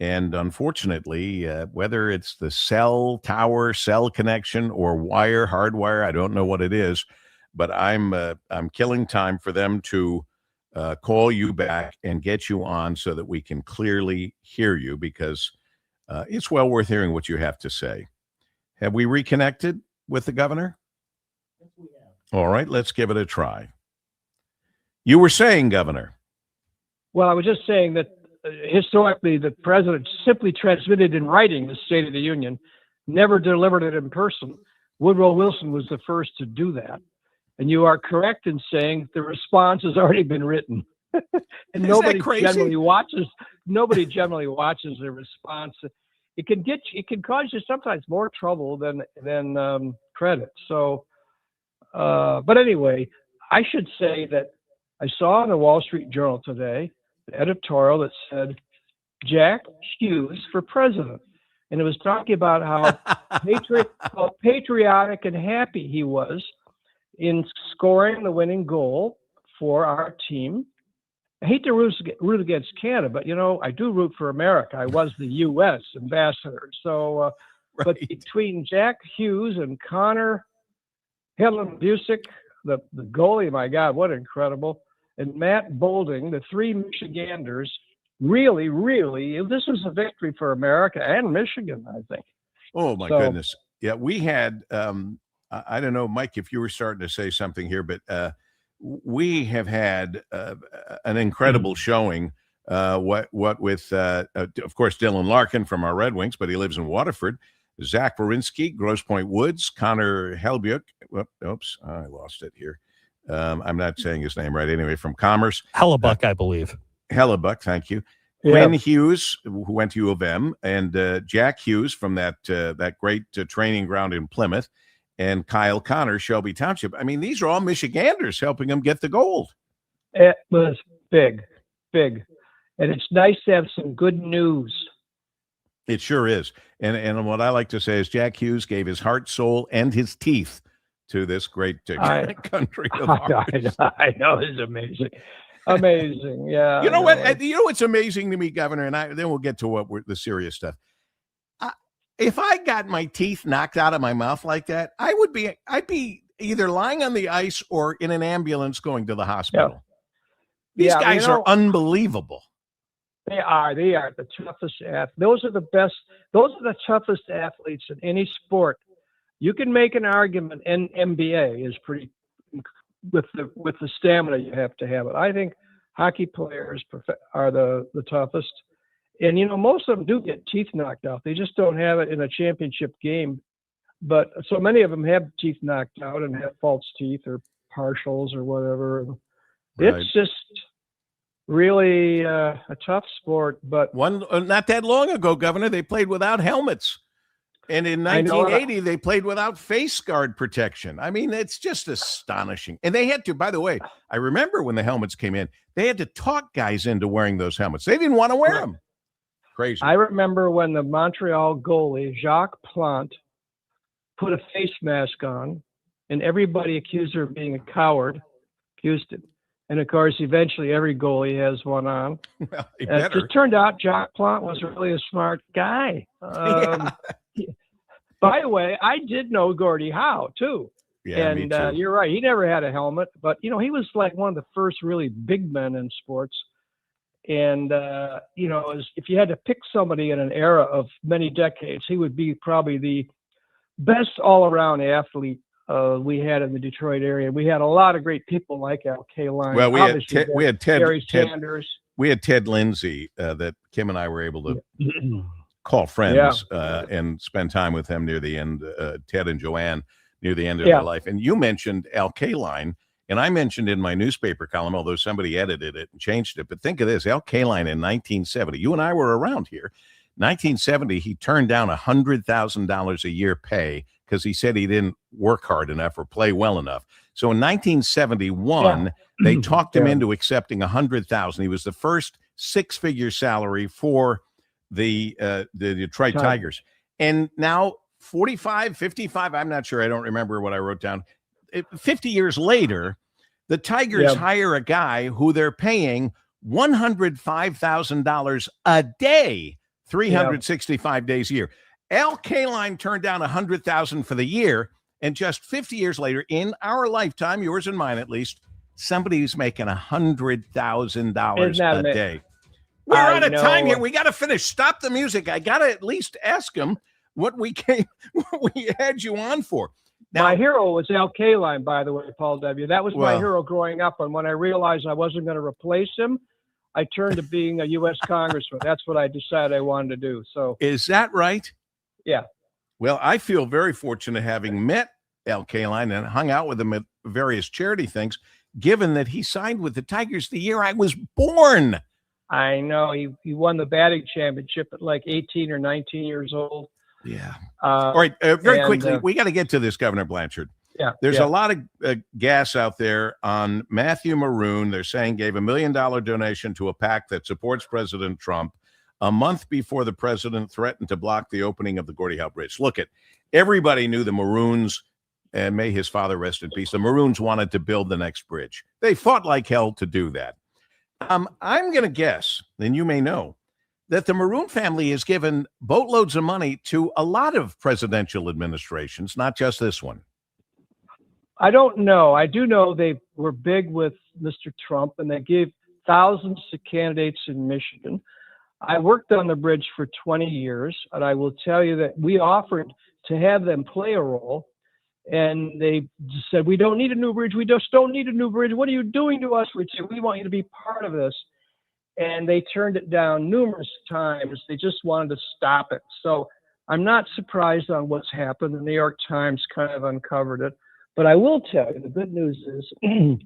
And unfortunately, whether it's the cell tower, cell connection, or wire, hardwire, I don't know what it is, but I'm killing time for them to call you back and get you on so that we can clearly hear you, because it's well worth hearing what you have to say. Have we reconnected? with the governor? All right, let's give it a try. You were saying, Governor. Well, I was just saying that historically, the president simply transmitted in writing the State of the Union, never delivered it in person. Woodrow Wilson was the first to do that. And you are correct in saying the response has already been written. And nobody generally watches the response. It can cause you sometimes more trouble than credit. So, but anyway, I should say that I saw in the Wall Street Journal today an editorial that said Jack Hughes for president, and it was talking about how patriotic and happy he was in scoring the winning goal for our team. I hate to root against Canada, but I do root for America. I was the U.S. ambassador. So, but between Jack Hughes and Connor Helen-Busick, the goalie, my God, what incredible, and Matt Bolding, the three Michiganders, really, this was a victory for America and Michigan, I think. Oh, my goodness. Yeah, we had, I don't know, Mike, if you were starting to say something here, but we have had an incredible showing. What with, of course, Dylan Larkin from our Red Wings, but he lives in Waterford. Zach Werenski, Grosse Pointe Woods, Connor Hellebuyck. Oops, I lost it here. I'm not saying his name right. Anyway, from Commerce. Hellebuck, I believe. Hellebuck, thank you. Yeah. Quinn Hughes, who went to U of M, and Jack Hughes from that great training ground in Plymouth, and Kyle Connor, Shelby Township. I mean, these are all Michiganders helping them get the gold. It was big. And it's nice to have some good news. It sure is. And what I like to say is Jack Hughes gave his heart, soul, and his teeth to this great country of ours. I know, it's amazing. Amazing, yeah. You know what? You know what's amazing to me, Governor, and then we'll get to the serious stuff. If I got my teeth knocked out of my mouth like that, I'd be either lying on the ice or in an ambulance going to the hospital. Yeah. These guys are unbelievable. They are the toughest athletes. Those are the best. Those are the toughest athletes in any sport. You can make an argument in NBA is pretty with the stamina you have to have it. I think hockey players are the toughest. And, most of them do get teeth knocked out. They just don't have it in a championship game. But so many of them have teeth knocked out and have false teeth or partials or whatever. Right. It's just really a tough sport. But not that long ago, Governor, they played without helmets. And in 1980, they played without face guard protection. I mean, it's just astonishing. And they had to, by the way, I remember when the helmets came in, they had to talk guys into wearing those helmets. They didn't want to wear them. Crazy. I remember when the Montreal goalie, Jacques Plante, put a face mask on, and everybody accused her of being a coward, accused him. And, of course, eventually every goalie has one on. Well, it just turned out Jacques Plante was really a smart guy. By the way, I did know Gordie Howe, too. Yeah, me too. You're right. He never had a helmet. But, he was like one of the first really big men in sports. And, if you had to pick somebody in an era of many decades, he would be probably the best all-around athlete we had in the Detroit area. We had a lot of great people like Al Kaline. Well, we had Terry Sanders. We had Ted Lindsay that Kim and I were able to call friends and spend time with them near the end, Ted and Joanne, near the end of their life. And you mentioned Al Kaline. And I mentioned in my newspaper column, although somebody edited it and changed it, but think of this, Al Kaline in 1970, you and I were around here. 1970, he turned down $100,000 a year pay because he said he didn't work hard enough or play well enough. So in 1971, they talked him into accepting $100,000. He was the first six-figure salary for the Detroit Tigers. And now 45, 55, I'm not sure, I don't remember what I wrote down. 50 years later, the Tigers hire a guy who they're paying $105,000 a day, 365 days a year. Al Kaline turned down $100,000 for the year, and just 50 years later, in our lifetime, yours and mine at least, somebody who's making $100,000 a day. We're out of time here. We got to finish. Stop the music. I got to at least ask him what we had you on for. My hero was Al Kaline, by the way, Paul W. That was my Well- hero growing up. And when I realized I wasn't going to replace him, I turned to being a U.S. congressman. That's what I decided I wanted to do. So, Is that right? yeah. Well, I feel very fortunate having met Al Kaline and hung out with him at various charity things, given that he signed with the Tigers the year I was born. I know he won the batting championship at like 18 or 19 years old. Yeah. All right. Very and, quickly, we got to get to this, Governor Blanchard. Yeah. There's yeah. a lot of gas out there on Matthew Maroon. They're saying gave $1 million donation to a PAC that supports President Trump a month before the president threatened to block the opening of the Gordie Howe Bridge. Look, everybody knew the Maroons, and may his father rest in peace, the Maroons wanted to build the next bridge. They fought like hell to do that. I'm going to guess, and you may know, that the Maroon family has given boatloads of money to a lot of presidential administrations, not just this one. I don't know. I do know they were big with Mr. Trump, and they gave thousands to candidates in Michigan. I worked on the bridge for 20 years, and I will tell you that we offered to have them play a role, and they just said, we don't need a new bridge. We just don't need a new bridge. What are you doing to us? We said, we want you to be part of this. And they turned it down numerous times. They just wanted to stop it. So I'm not surprised on what's happened. The New York Times kind of uncovered it. But I will tell you, the good news is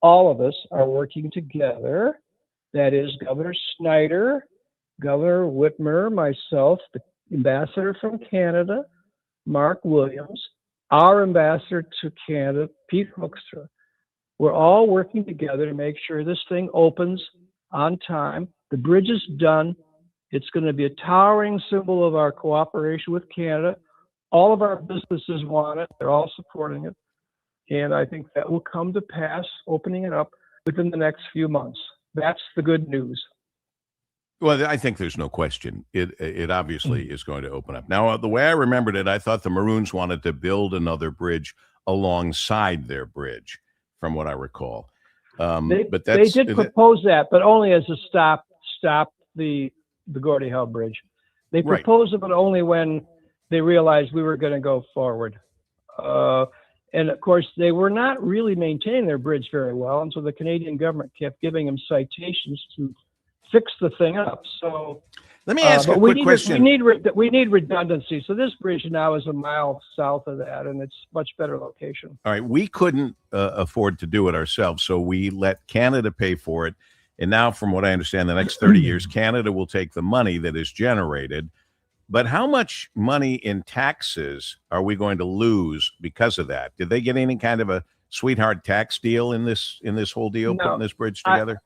all of us are working together. That is Governor Snyder, Governor Whitmer, myself, the ambassador from Canada, Mark Williams, our ambassador to Canada, Pete Hoekstra. We're all working together to make sure this thing opens on time. The bridge is done. It's going to be a towering symbol of our cooperation with Canada. All of our businesses want it. They're all supporting it. And I think that will come to pass, opening it up within the next few months. That's the good news. Well, I think there's no question. It obviously is going to open up. Now, the way I remembered it, I thought the Maroons wanted to build another bridge alongside their bridge, from what I recall. But they did propose that, but only as a stop the Gordie Howe Bridge. They proposed it, but only when they realized we were going to go forward. And of course, they were not really maintaining their bridge very well, and so the Canadian government kept giving them citations to fix the thing up. So let me ask a quick question. We need redundancy. So this bridge now is a mile south of that, and it's much better location. All right, we couldn't afford to do it ourselves, so we let Canada pay for it. And now, from what I understand, the next 30 years, Canada will take the money that is generated. But how much money in taxes are we going to lose because of that? Did they get any kind of a sweetheart tax deal in this whole deal, putting this bridge together?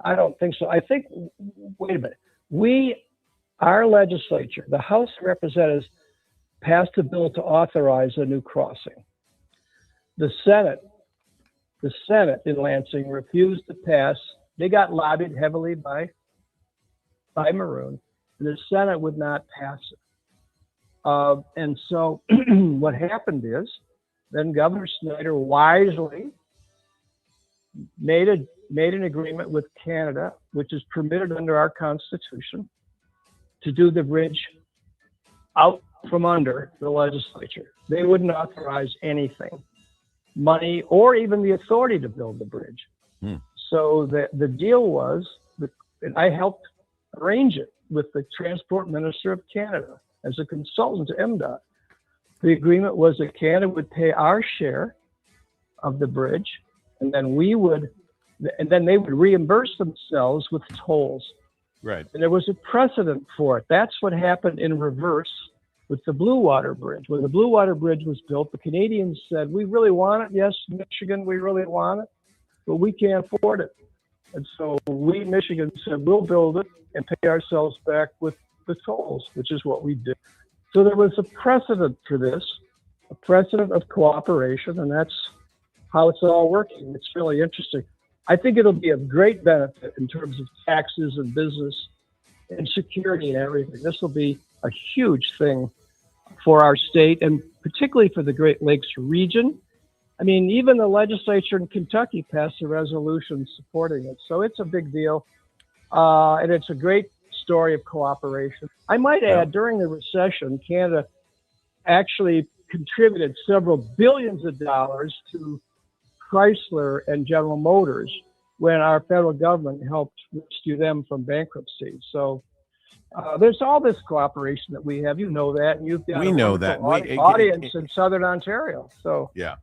I don't think so. I think, wait a minute. Our legislature, the House of Representatives, passed a bill to authorize a new crossing. The Senate in Lansing refused to pass. They got lobbied heavily by Maroon. The Senate would not pass it. And so what happened is then Governor Snyder wisely made an agreement with Canada, which is permitted under our Constitution, to do the bridge out from under the legislature. They wouldn't authorize anything, money, or even the authority to build the bridge. So the deal was, and I helped arrange it with the Transport Minister of Canada as a consultant to MDOT. The agreement was that Canada would pay our share of the bridge, and then they would reimburse themselves with tolls. Right. And there was a precedent for it. That's what happened in reverse with the Blue Water Bridge. When the Blue Water Bridge was built, the Canadians said, we really want it. Yes, Michigan, we really want it, but we can't afford it. And so we, Michigan, said, we'll build it and pay ourselves back with the tolls, which is what we did. So there was a precedent for this, a precedent of cooperation, and that's how it's all working. It's really interesting. I think it'll be of great benefit in terms of taxes and business and security and everything. This will be a huge thing for our state, and particularly for the Great Lakes region. I mean, even the legislature in Kentucky passed a resolution supporting it. So it's a big deal. And it's a great story of cooperation. I might add, during the recession, Canada actually contributed several billions of dollars to Chrysler and General Motors when our federal government helped rescue them from bankruptcy. So there's all this cooperation that we have. You know that. And you've got We a know wonderful that. audience in Southern Ontario. So Yeah.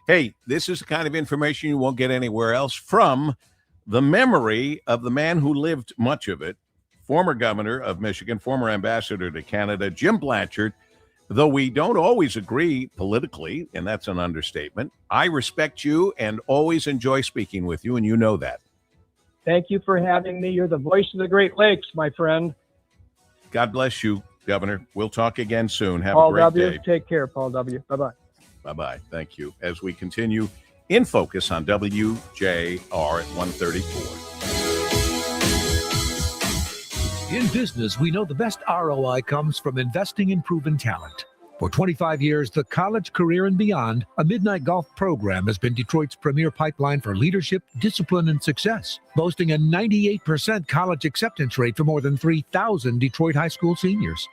Hey, this is the kind of information you won't get anywhere else from the memory of the man who lived much of it, former governor of Michigan, former ambassador to Canada, Jim Blanchard. Though we don't always agree politically, and that's an understatement, I respect you and always enjoy speaking with you, and you know that. thank you for having me. You're the voice of the Great Lakes, my friend. God bless you, Governor. We'll talk again soon. Have Paul a great W. day. Take care, Paul W. Bye-bye. Bye-bye. Thank you. As we continue in focus on WJR at 134. In business, we know the best ROI comes from investing in proven talent. For 25 years, the College, Career, and Beyond, a midnight golf program, has been Detroit's premier pipeline for leadership, discipline, and success, boasting a 98% college acceptance rate for more than 3,000 Detroit high school seniors.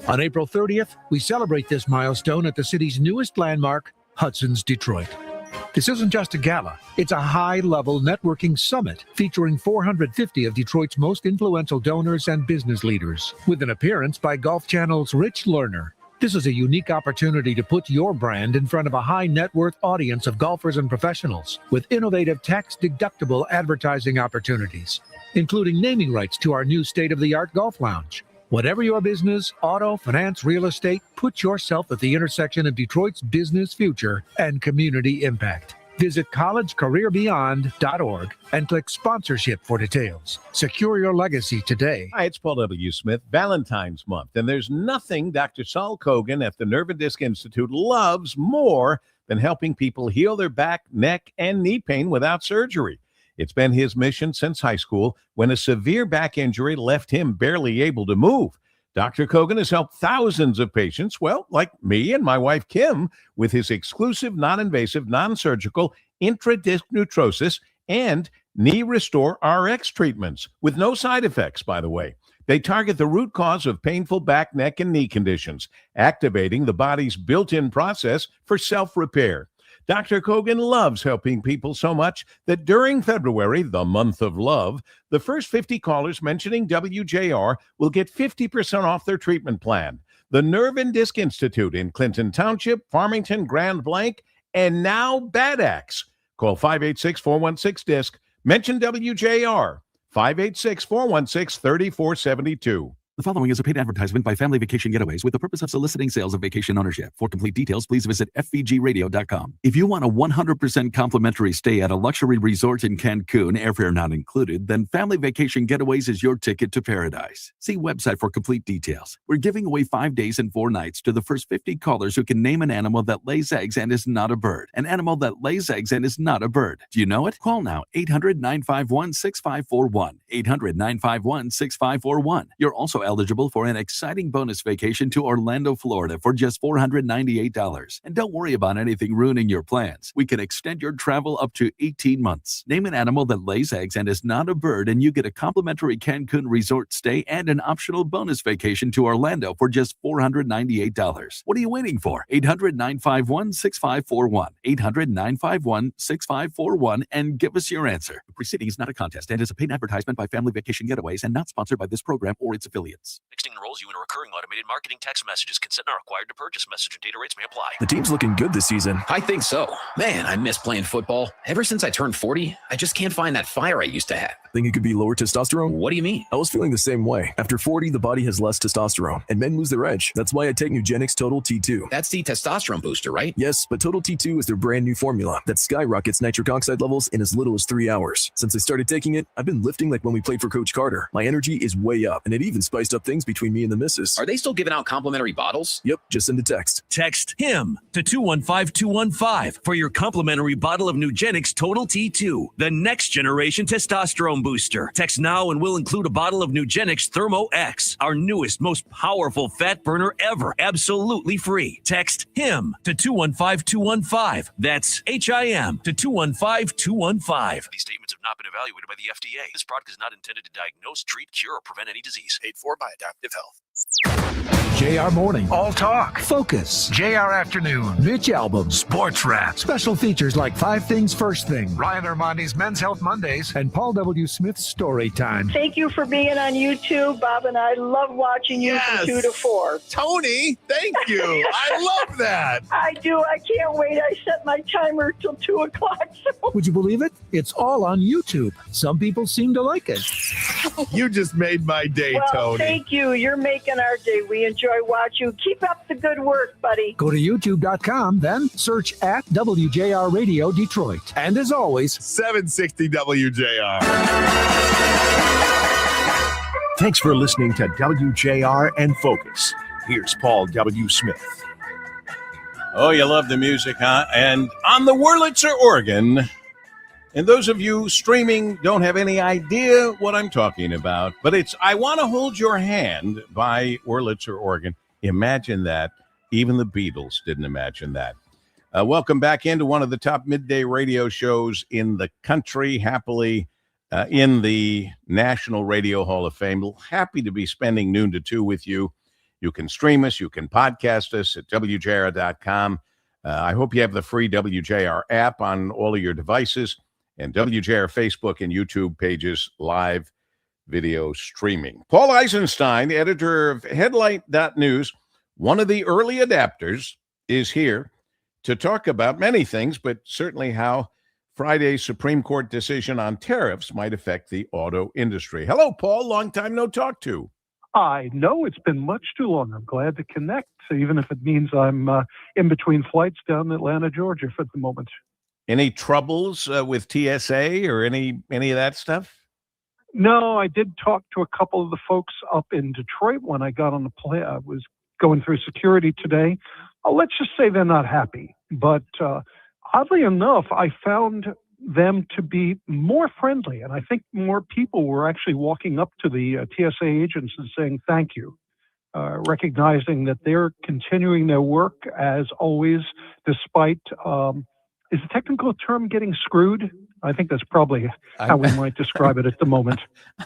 On April 30th, we celebrate this milestone at the city's newest landmark, Hudson's Detroit. This isn't just a gala. It's a high-level networking summit featuring 450 of Detroit's most influential donors and business leaders, with an appearance by Golf Channel's Rich Lerner. This is a unique opportunity to put your brand in front of a high-net-worth audience of golfers and professionals with innovative tax-deductible advertising opportunities, including naming rights to our new state-of-the-art golf lounge. Whatever your business, auto, finance, real estate, put yourself at the intersection of Detroit's business future and community impact. Visit collegecareerbeyond.org and click sponsorship for details. Secure your legacy today. Hi, it's Paul W. Smith, Valentine's Month, and there's nothing Dr. Saul Kogan at the Nerve and Disc Institute loves more than helping people heal their back, neck, and knee pain without surgery. It's been his mission since high school when a severe back injury left him barely able to move. Dr. Kogan has helped thousands of patients, well, like me and my wife Kim, with his exclusive, non-invasive, non-surgical intradisc neutrosis and knee restore RX treatments with no side effects, by the way. They target the root cause of painful back, neck, and knee conditions, activating the body's built-in process for self-repair. Dr. Kogan loves helping people so much that during February, the month of love, the first 50 callers mentioning WJR will get 50% off their treatment plan. The Nerve and Disc Institute in Clinton Township, Farmington, Grand Blanc, and now Bad Axe. Call 586-416-DISC. Mention WJR, 586-416-3472. The following is a paid advertisement by Family Vacation Getaways with the purpose of soliciting sales of vacation ownership. For complete details, please visit fvgradio.com. If you want a 100% complimentary stay at a luxury resort in Cancun, airfare not included, then Family Vacation Getaways is your ticket to paradise. See website for complete details. We're giving away 5 days and 4 nights to the first 50 callers who can name an animal that lays eggs and is not a bird. An animal that lays eggs and is not a bird. Do you know it? Call now, 800-951-6541. 800-951-6541. You're also eligible for an exciting bonus vacation to Orlando, Florida for just $498. And don't worry about anything ruining your plans. We can extend your travel up to 18 months. Name an animal that lays eggs and is not a bird, and you get a complimentary Cancun resort stay and an optional bonus vacation to Orlando for just $498. What are you waiting for? 800-951-6541. 800-951-6541 and give us your answer. The proceeding is not a contest and is a paid advertisement by Family Vacation Getaways and not sponsored by this program or its affiliates. Texting enrolls you in a recurring automated marketing text messages. Consent not required to purchase. Message and data rates may apply. The team's looking good this season. I think so. Man, I miss playing football. Ever since I turned 40, I just can't find that fire I used to have. Think it could be lower testosterone? What do you mean? I was feeling the same way. After 40, the body has less testosterone, and men lose their edge. That's why I take Nugenix Total T2. That's the testosterone booster, right? Yes, but Total T2 is their brand new formula that skyrockets nitric oxide levels in as little as 3 hours. Since I started taking it, I've been lifting like when we played for Coach Carter. My energy is way up, and it even spiced up things between me and the missus. Are they still giving out complimentary bottles? Yep, just send a text. Text HIM to 215-215 for your complimentary bottle of Nugenix Total T2, the next generation testosterone booster. Text now and we'll include a bottle of Nugenix Thermo X, our newest, most powerful fat burner ever, absolutely free. Text HIM to 215-215. That's HIM to 215-215. These statements have not been evaluated by the FDA. This product is not intended to diagnose, treat, cure, or prevent any disease. Paid for by Adaptive Health. JR Morning, All Talk, Focus, JR Afternoon, Mitch Album, Sports Wrap, special features like 5 Things First Thing, Ryan Armandi's Men's Health Mondays, and Paul W. Smith's Story Time. Thank you for being on YouTube, Bob, and I love watching you from 2 to 4. Tony, thank you. I love that. I do. I can't wait. I set my timer till 2 o'clock. So. Would you believe it? It's all on YouTube. Some people seem to like it. You just made my day, Well, Tony. thank you. You're making our day. We enjoy watching you. Keep up the good work, buddy. Go to youtube.com, then search at WJR Radio Detroit. And as always, 760 WJR. Thanks for listening to WJR and Focus. Here's Paul W. Smith. Oh, you love the music, huh? And on the Wurlitzer organ, and those of you streaming don't have any idea what I'm talking about, but it's I Want to Hold Your Hand by Wurlitzer organ. Imagine that. Even the Beatles didn't imagine that. Welcome back into one of the top midday radio shows in the country, happily in the National Radio Hall of Fame. Happy to be spending noon to 2 with you. You can stream us. You can podcast us at WJR.com. I hope you have the free WJR app on all of your devices and WJR Facebook and YouTube pages, live video streaming. Paul Eisenstein, editor of Headlight.News, one of the early adapters, is here to talk about many things, but certainly how Friday's Supreme Court decision on tariffs might affect the auto industry. Hello, Paul. Long time no talk to. I know it's been much too long. I'm glad to connect, even if it means I'm in between flights down in Atlanta, Georgia for the moment. Any troubles with TSA or any of that stuff? No, I did talk to a couple of the folks up in Detroit when I got on the plane. I was going through security today. Let's just say they're not happy. But oddly enough, I found them to be more friendly. And I think more people were actually walking up to the TSA agents and saying thank you, recognizing that they're continuing their work as always, despite, is the technical term getting screwed? I think that's probably how we might describe it at the moment.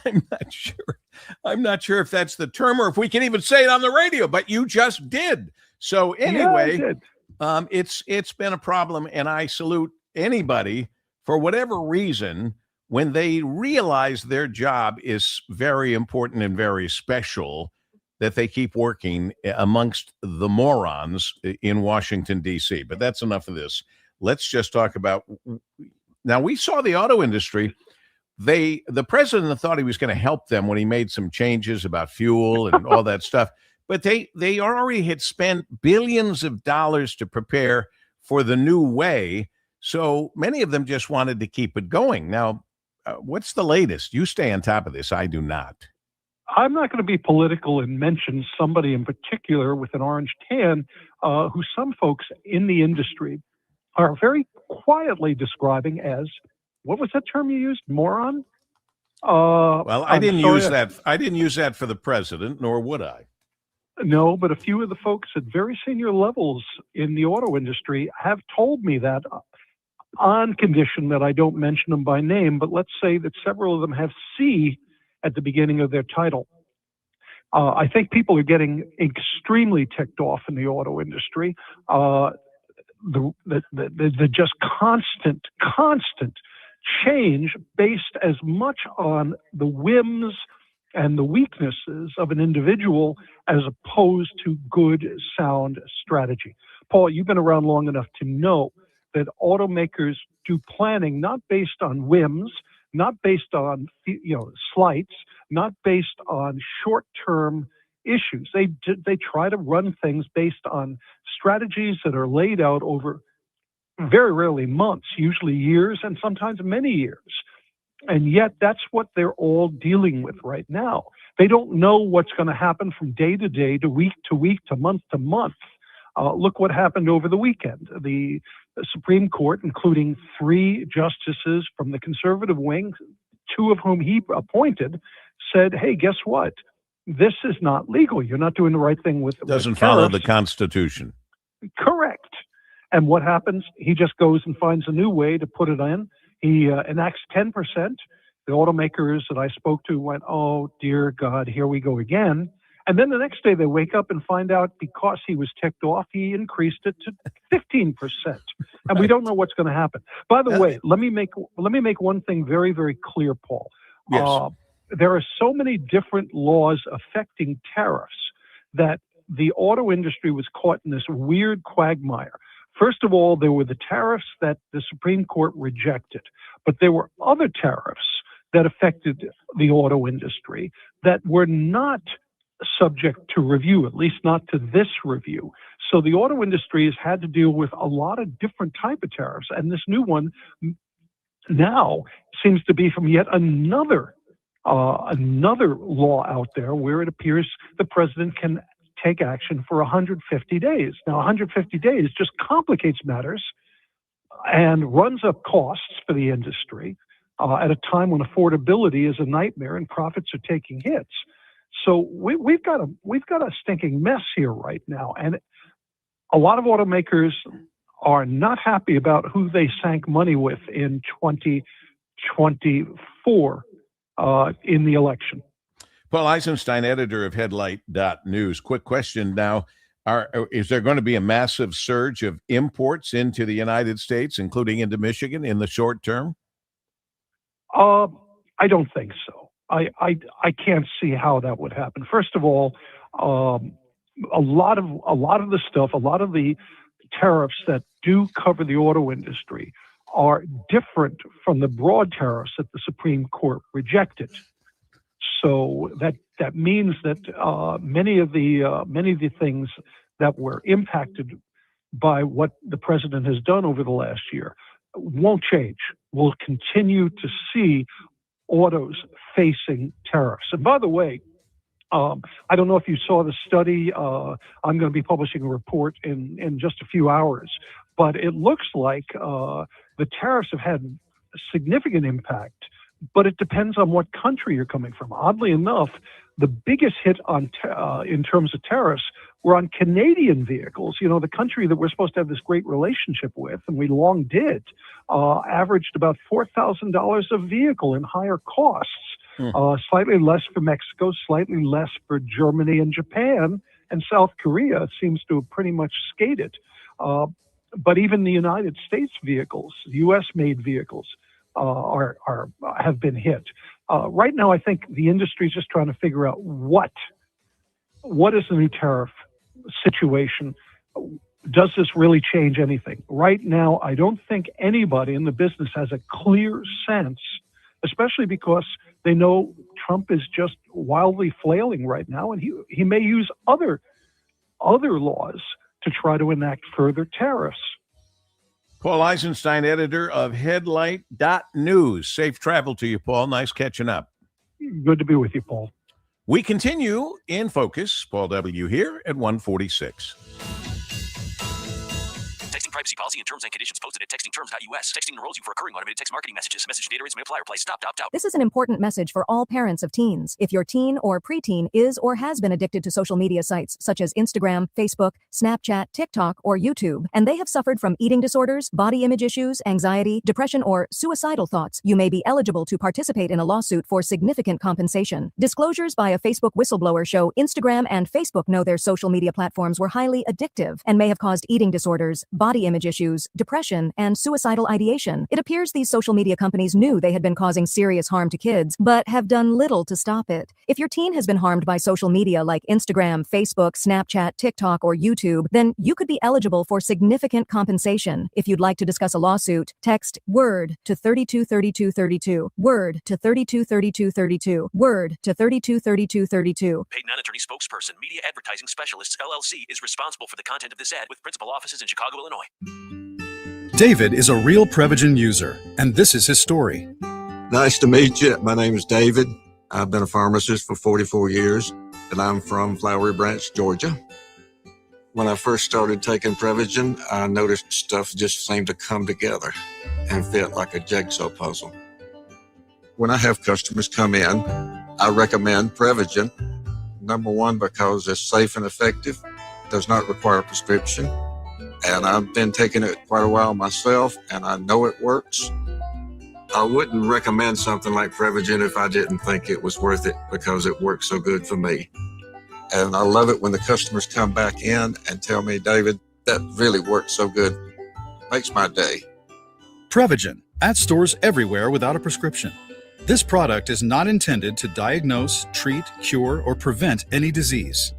I'm not sure. I'm not sure if that's the term or if we can even say it on the radio, but you just did. So anyway, it's been a problem, and I salute anybody for whatever reason when they realize their job is very important and very special, that they keep working amongst the morons in Washington, D.C. But that's enough of this. Let's just talk about, now we saw the auto industry. The president thought he was going to help them when he made some changes about fuel and all that stuff. But they already had spent billions of dollars to prepare for the new way. So many of them just wanted to keep it going. Now, what's the latest? You stay on top of this. I do not. I'm not going to be political and mention somebody in particular with an orange tan who some folks in the industry are very quietly describing as, what was that term you used? Moron? Well, I didn't use that. I didn't use that for the president, nor would I. No, but a few of the folks at very senior levels in the auto industry have told me that, on condition that I don't mention them by name, but let's say that several of them have C at the beginning of their title. I think people are getting extremely ticked off in the auto industry. The just constant change based as much on the whims and the weaknesses of an individual as opposed to good, sound strategy. Paul, you've been around long enough to know that automakers do planning not based on whims, not based on slights, not based on short-term issues. They try to run things based on strategies that are laid out over very rarely months, usually years, and sometimes many years. And yet that's what they're all dealing with right now. They don't know what's going to happen from day to day, to week, to month to month. Look what happened over the weekend. The Supreme Court, including 3 justices from the conservative wing, 2 of whom he appointed, said, hey, guess what? This is not legal. You're not doing the right thing with Doesn't follow the Constitution. Correct. And what happens? He just goes and finds a new way to put it in. He enacts 10%. The automakers that I spoke to went, oh, dear God, here we go again. And then the next day they wake up and find out because he was ticked off, he increased it to 15%. And we don't know what's going to happen. By the way, let me make one thing very, very clear, Paul. Yes. There are so many different laws affecting tariffs that the auto industry was caught in this weird quagmire. First of all, there were the tariffs that the Supreme Court rejected, but there were other tariffs that affected the auto industry that were not subject to review, at least not to this review. So the auto industry has had to deal with a lot of different type of tariffs, and this new one now seems to be from yet another law out there where it appears the president can take action for 150 days. Now, 150 days just complicates matters and runs up costs for the industry at a time when affordability is a nightmare and profits are taking hits. So we've got a stinking mess here right now, and a lot of automakers are not happy about who they sank money with in 2024 in the election. Paul Eisenstein, editor of Headlight.News. Quick question now. Is there going to be a massive surge of imports into the United States, including into Michigan, in the short term? I don't think so. I can't see how that would happen. First of all, a lot of the stuff, a lot of the tariffs that do cover the auto industry are different from the broad tariffs that the Supreme Court rejected. So that means that many of the things that were impacted by what the president has done over the last year won't change. We'll continue to see autos facing tariffs. And by the way, I don't know if you saw the study. I'm going to be publishing a report in just a few hours, but it looks like the tariffs have had a significant impact, but it depends on what country you're coming from. Oddly enough, the biggest hit on in terms of tariffs were on Canadian vehicles. You know, the country that we're supposed to have this great relationship with, and we long did, averaged about $4,000 a vehicle in higher costs. Slightly less for Mexico, slightly less for Germany and Japan, and South Korea seems to have pretty much skated. But even the United States vehicles, U.S.-made vehicles, have been hit. Right now, I think the industry is just trying to figure out what is the new tariff situation. Does this really change anything? Right now, I don't think anybody in the business has a clear sense, especially because they know Trump is just wildly flailing right now, and he may use other laws to try to enact further tariffs. Paul Eisenstein, editor of Headlight.News. Safe travel to you, Paul. Nice catching up. Good to be with you, Paul. We continue in focus. Paul W. here at 146. Texting privacy policy and terms and conditions posted at textingterms.us. Texting enrolls you for recurring automated text marketing messages. Message data rates may apply. Reply stop to opt out. This is an important message for all parents of teens. If your teen or preteen is or has been addicted to social media sites such as Instagram, Facebook, Snapchat, TikTok, or YouTube, and they have suffered from eating disorders, body image issues, anxiety, depression, or suicidal thoughts, you may be eligible to participate in a lawsuit for significant compensation. Disclosures by a Facebook whistleblower show Instagram and Facebook know their social media platforms were highly addictive and may have caused eating disorders, body image issues, depression, and suicidal ideation. It appears these social media companies knew they had been causing serious harm to kids, but have done little to stop it. If your teen has been harmed by social media like Instagram, Facebook, Snapchat, TikTok, or YouTube, then you could be eligible for significant compensation. If you'd like to discuss a lawsuit, text WORD to 323232. WORD to 323232. WORD to 323232. Paid non-attorney spokesperson, Media Advertising Specialists, LLC, is responsible for the content of this ad with principal offices in Chicago, Illinois. David is a real Prevagen user, and this is his story. Nice to meet you. My name is David. I've been a pharmacist for 44 years, and I'm from Flowery Branch, Georgia. When I first started taking Prevagen, I noticed stuff just seemed to come together and fit like a jigsaw puzzle. When I have customers come in, I recommend Prevagen. Number one, because it's safe and effective, does not require a prescription. And I've been taking it quite a while myself, and I know it works. I wouldn't recommend something like Prevagen if I didn't think it was worth it because it works so good for me. And I love it when the customers come back in and tell me, David, that really worked so good. Makes my day. Prevagen, at stores everywhere without a prescription. This product is not intended to diagnose, treat, cure, or prevent any disease.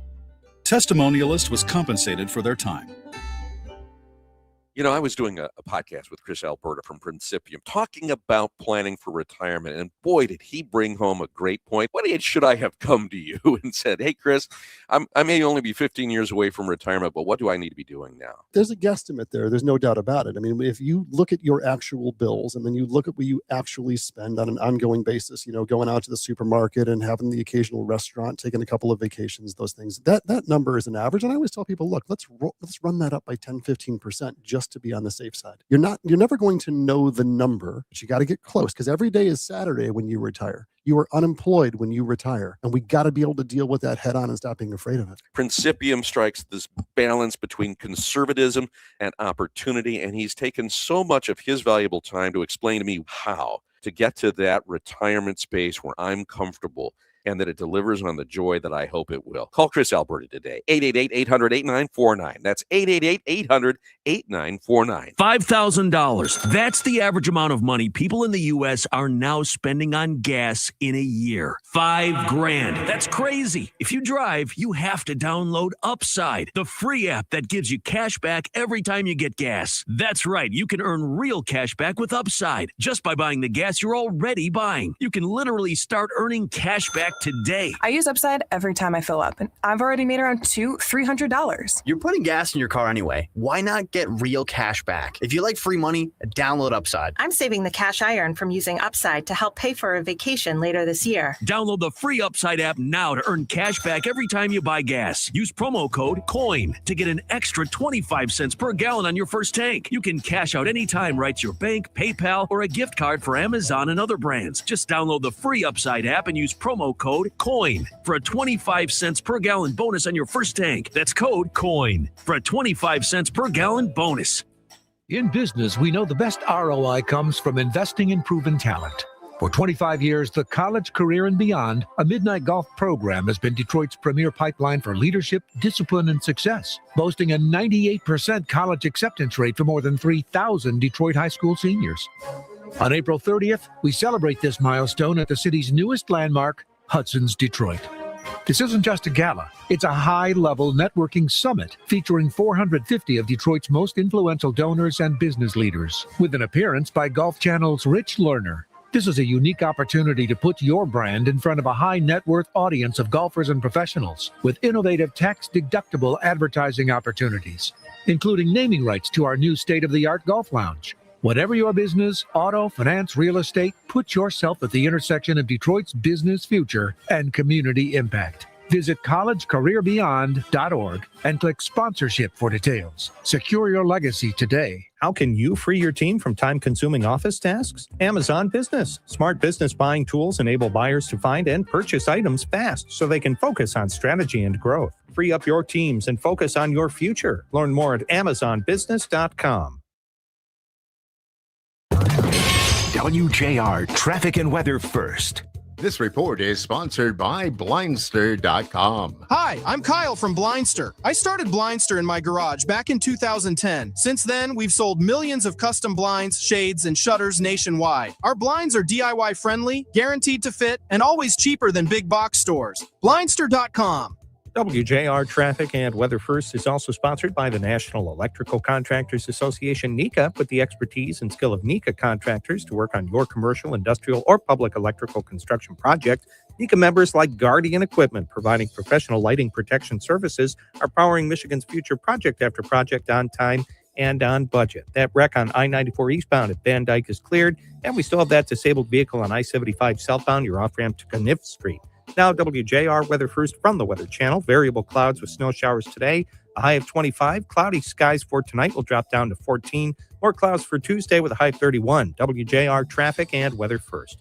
Testimonialist was compensated for their time. You know, I was doing a podcast with Chris Alberta from Principium talking about planning for retirement, and boy, did he bring home a great point. What age should I have come to you and said, hey, Chris, I may only be 15 years away from retirement, but what do I need to be doing now? There's a guesstimate there. There's no doubt about it. I mean, if you look at your actual bills and then you look at what you actually spend on an ongoing basis, you know, going out to the supermarket and having the occasional restaurant, taking a couple of vacations, those things, that number is an average. And I always tell people, look, let's run that up by 10, 15% just to be on the safe side. You're never going to know the number, but you got to get close, because every day is Saturday when you retire. You are unemployed when you retire, and we got to be able to deal with that head on and stop being afraid of it. Principium strikes this balance between conservatism and opportunity, and he's taken so much of his valuable time to explain to me how to get to that retirement space where I'm comfortable and that it delivers on the joy that I hope it will. Call Chris Alberta today, 888-800-8949. That's 888-800-8949. $5,000. That's the average amount of money people in the U.S. are now spending on gas in a year. $5,000. That's crazy. If you drive, you have to download Upside, the free app that gives you cash back every time you get gas. That's right. You can earn real cash back with Upside just by buying the gas you're already buying. You can literally start earning cash back today. I use Upside every time I fill up, and I've already made around $300. You're putting gas in your car anyway. Why not get real cash back? If you like free money, download Upside. I'm saving the cash I earn from using Upside to help pay for a vacation later this year. Download the free Upside app now to earn cash back every time you buy gas. Use promo code COIN to get an extra 25 cents per gallon on your first tank. You can cash out anytime right to your bank, PayPal, or a gift card for Amazon and other brands. Just download the free Upside app and use promo code COIN for a 25 cents per gallon bonus on your first tank. That's code COIN for a 25 cents per gallon bonus. In business, we know the best ROI comes from investing in proven talent. For 25 years, the College, Career, and Beyond, a Midnight Golf program has been Detroit's premier pipeline for leadership, discipline, and success, boasting a 98% college acceptance rate for more than 3,000 Detroit high school seniors. On April 30th, we celebrate this milestone at the city's newest landmark, Hudson's Detroit. This isn't just a gala. It's a high-level networking summit featuring 450 of Detroit's most influential donors and business leaders, with an appearance by Golf Channel's Rich Lerner. This is a unique opportunity to put your brand in front of a high-net-worth audience of golfers and professionals with innovative tax-deductible advertising opportunities, including naming rights to our new state-of-the-art golf lounge. Whatever your business, auto, finance, real estate, put yourself at the intersection of Detroit's business future and community impact. Visit collegecareerbeyond.org and click sponsorship for details. Secure your legacy today. How can you free your team from time-consuming office tasks? Amazon Business. Smart business buying tools enable buyers to find and purchase items fast so they can focus on strategy and growth. Free up your teams and focus on your future. Learn more at amazonbusiness.com. WJR Traffic and Weather First. This report is sponsored by Blindster.com. Hi, I'm Kyle from Blindster. I started Blindster in my garage back in 2010. Since then, we've sold millions of custom blinds, shades, and shutters nationwide. Our blinds are DIY friendly, guaranteed to fit, and always cheaper than big box stores. Blindster.com. WJR Traffic and Weather First is also sponsored by the National Electrical Contractors Association, NECA, with the expertise and skill of NECA contractors to work on your commercial, industrial, or public electrical construction project. NECA members like Guardian Equipment, providing professional lighting protection services, are powering Michigan's future project after project on time and on budget. That wreck on I-94 eastbound at Van Dyke is cleared, and we still have that disabled vehicle on I-75 southbound, your off-ramp to Kniff Street. Now, WJR Weather First from the Weather Channel. Variable clouds with snow showers today. A high of 25. Cloudy skies for tonight will drop down to 14. More clouds for Tuesday with a high of 31. WJR Traffic and Weather First.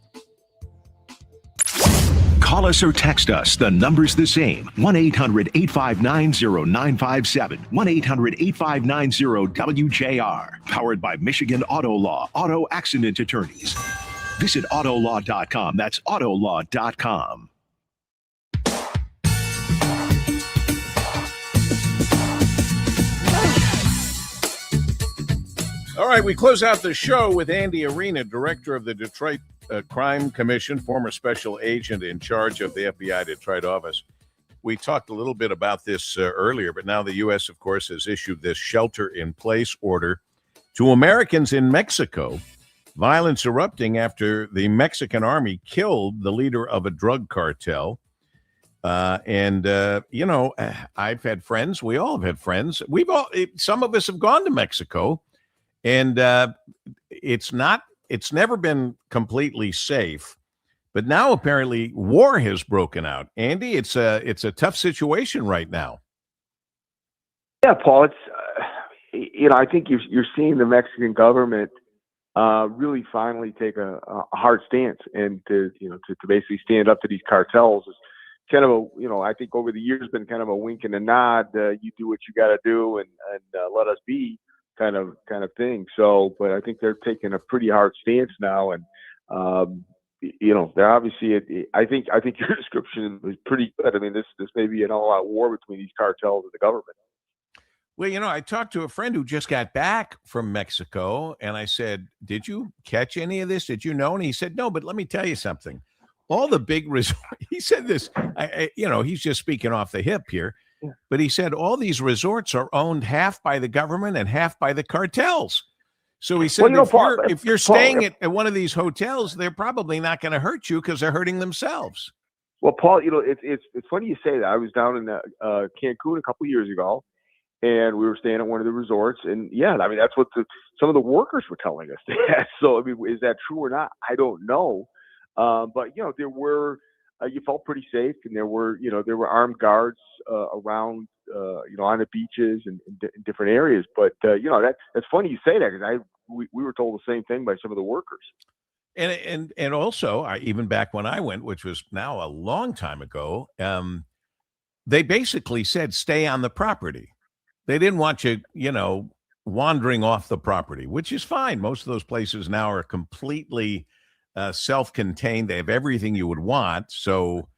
Call us or text us. The number's the same. 1-800-859-0957. 1-800-859-WJR. Powered by Michigan Auto Law. Auto Accident Attorneys. Visit autolaw.com. That's autolaw.com. All right, we close out the show with Andy Arena, director of the Detroit Crime Commission, former special agent in charge of the FBI Detroit office. We talked a little bit about this earlier, but now the U.S., of course, has issued this shelter-in-place order to Americans in Mexico. Violence erupting after the Mexican army killed the leader of a drug cartel. I've had friends. We all have had friends. Some of us have gone to Mexico, and it's never been completely safe. But now apparently war has broken out. Andy, it's a tough situation right now. Yeah, Paul. It's I think you're seeing the Mexican government really finally take a hard stance and to basically stand up to these cartels. It's kind of I think over the years been kind of a wink and a nod. You do what you got to do and let us be kind of thing. So, but I think they're taking a pretty hard stance now, and they're obviously. I think your description is pretty good. I mean, this may be an all-out war between these cartels and the government. Well, I talked to a friend who just got back from Mexico, and I said, "Did you catch any of this? Did you know?" And he said, "No, but let me tell you something. All the big resorts," he said this, he's just speaking off the hip here, but he said all these resorts are owned half by the government and half by the cartels. So he said, if you're staying at one of these hotels, they're probably not going to hurt you because they're hurting themselves. Well, Paul, it's funny you say that. I was down in Cancun a couple of years ago, and we were staying at one of the resorts, and that's what some of the workers were telling us. So, I mean, is that true or not? I don't know. But there were, you felt pretty safe, and there were armed guards around, on the beaches and in different areas. But that's funny you say that, because we were told the same thing by some of the workers. And also, even back when I went, which was now a long time ago, they basically said stay on the property. They didn't want you, wandering off the property, which is fine. Most of those places now are completely self-contained. They have everything you would want. So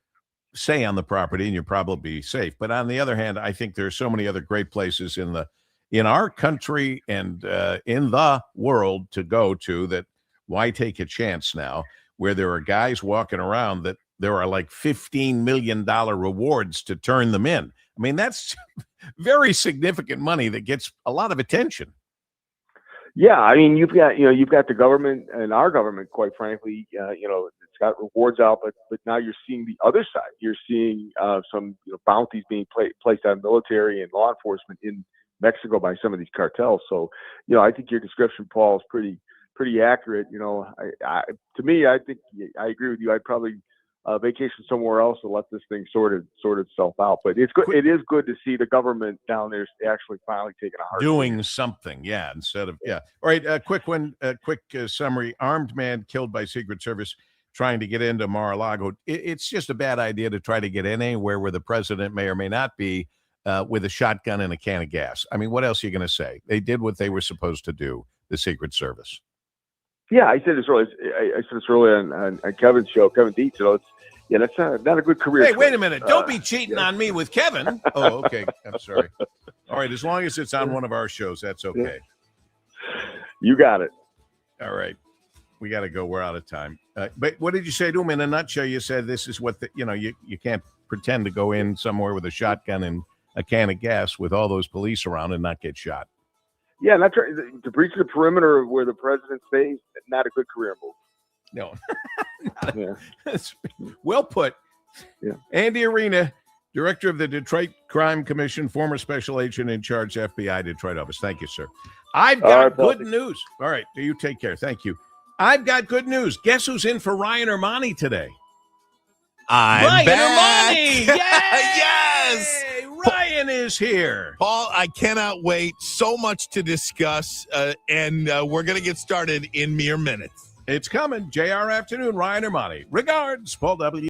stay on the property and you're probably safe. But on the other hand, I think there's so many other great places in our country and in the world to go to that why take a chance now where there are guys walking around that there are like $15 million rewards to turn them in. I mean, that's very significant money that gets a lot of attention. Yeah, I mean, you've got the government and our government, quite frankly, it's got rewards out, but now you're seeing the other side. You're seeing some bounties being placed on military and law enforcement in Mexico by some of these cartels. So, I think your description, Paul, is pretty accurate. To me, I think I agree with you. I'd probably vacation somewhere else and let this thing sort itself out. But it's good. It is good to see the government down there actually finally taking a hard doing something. Yeah, instead of All right, quick summary. Armed man killed by Secret Service trying to get into Mar-a-Lago. It's just a bad idea to try to get in anywhere where the president may or may not be with a shotgun and a can of gas. I mean, what else are you going to say? They did what they were supposed to do, the Secret Service. Yeah, I said this earlier. I said this earlier on Kevin's show, Kevin Dietz. That's not a good career. Hey, wait a minute! Don't be cheating on me with Kevin. Oh, okay. I'm sorry. All right, as long as it's on one of our shows, that's okay. You got it. All right, we got to go. We're out of time. But what did you say to him in a nutshell? You said this is what you can't pretend to go in somewhere with a shotgun and a can of gas with all those police around and not get shot. Yeah, that's right. To breach the perimeter where the president stays, not a good career move. No. Well put. Yeah. Andy Arena, director of the Detroit Crime Commission, former special agent in charge, FBI Detroit office. Thank you, sir. I've got good news. All right. You take care. Thank you. I've got good news. Guess who's in for Ryan Armani today? I'm back. Armani! Yes! Ryan is here. Paul, I cannot wait. So much to discuss, and we're going to get started in mere minutes. It's coming. JR Afternoon, Ryan Armani. Regards, Paul W.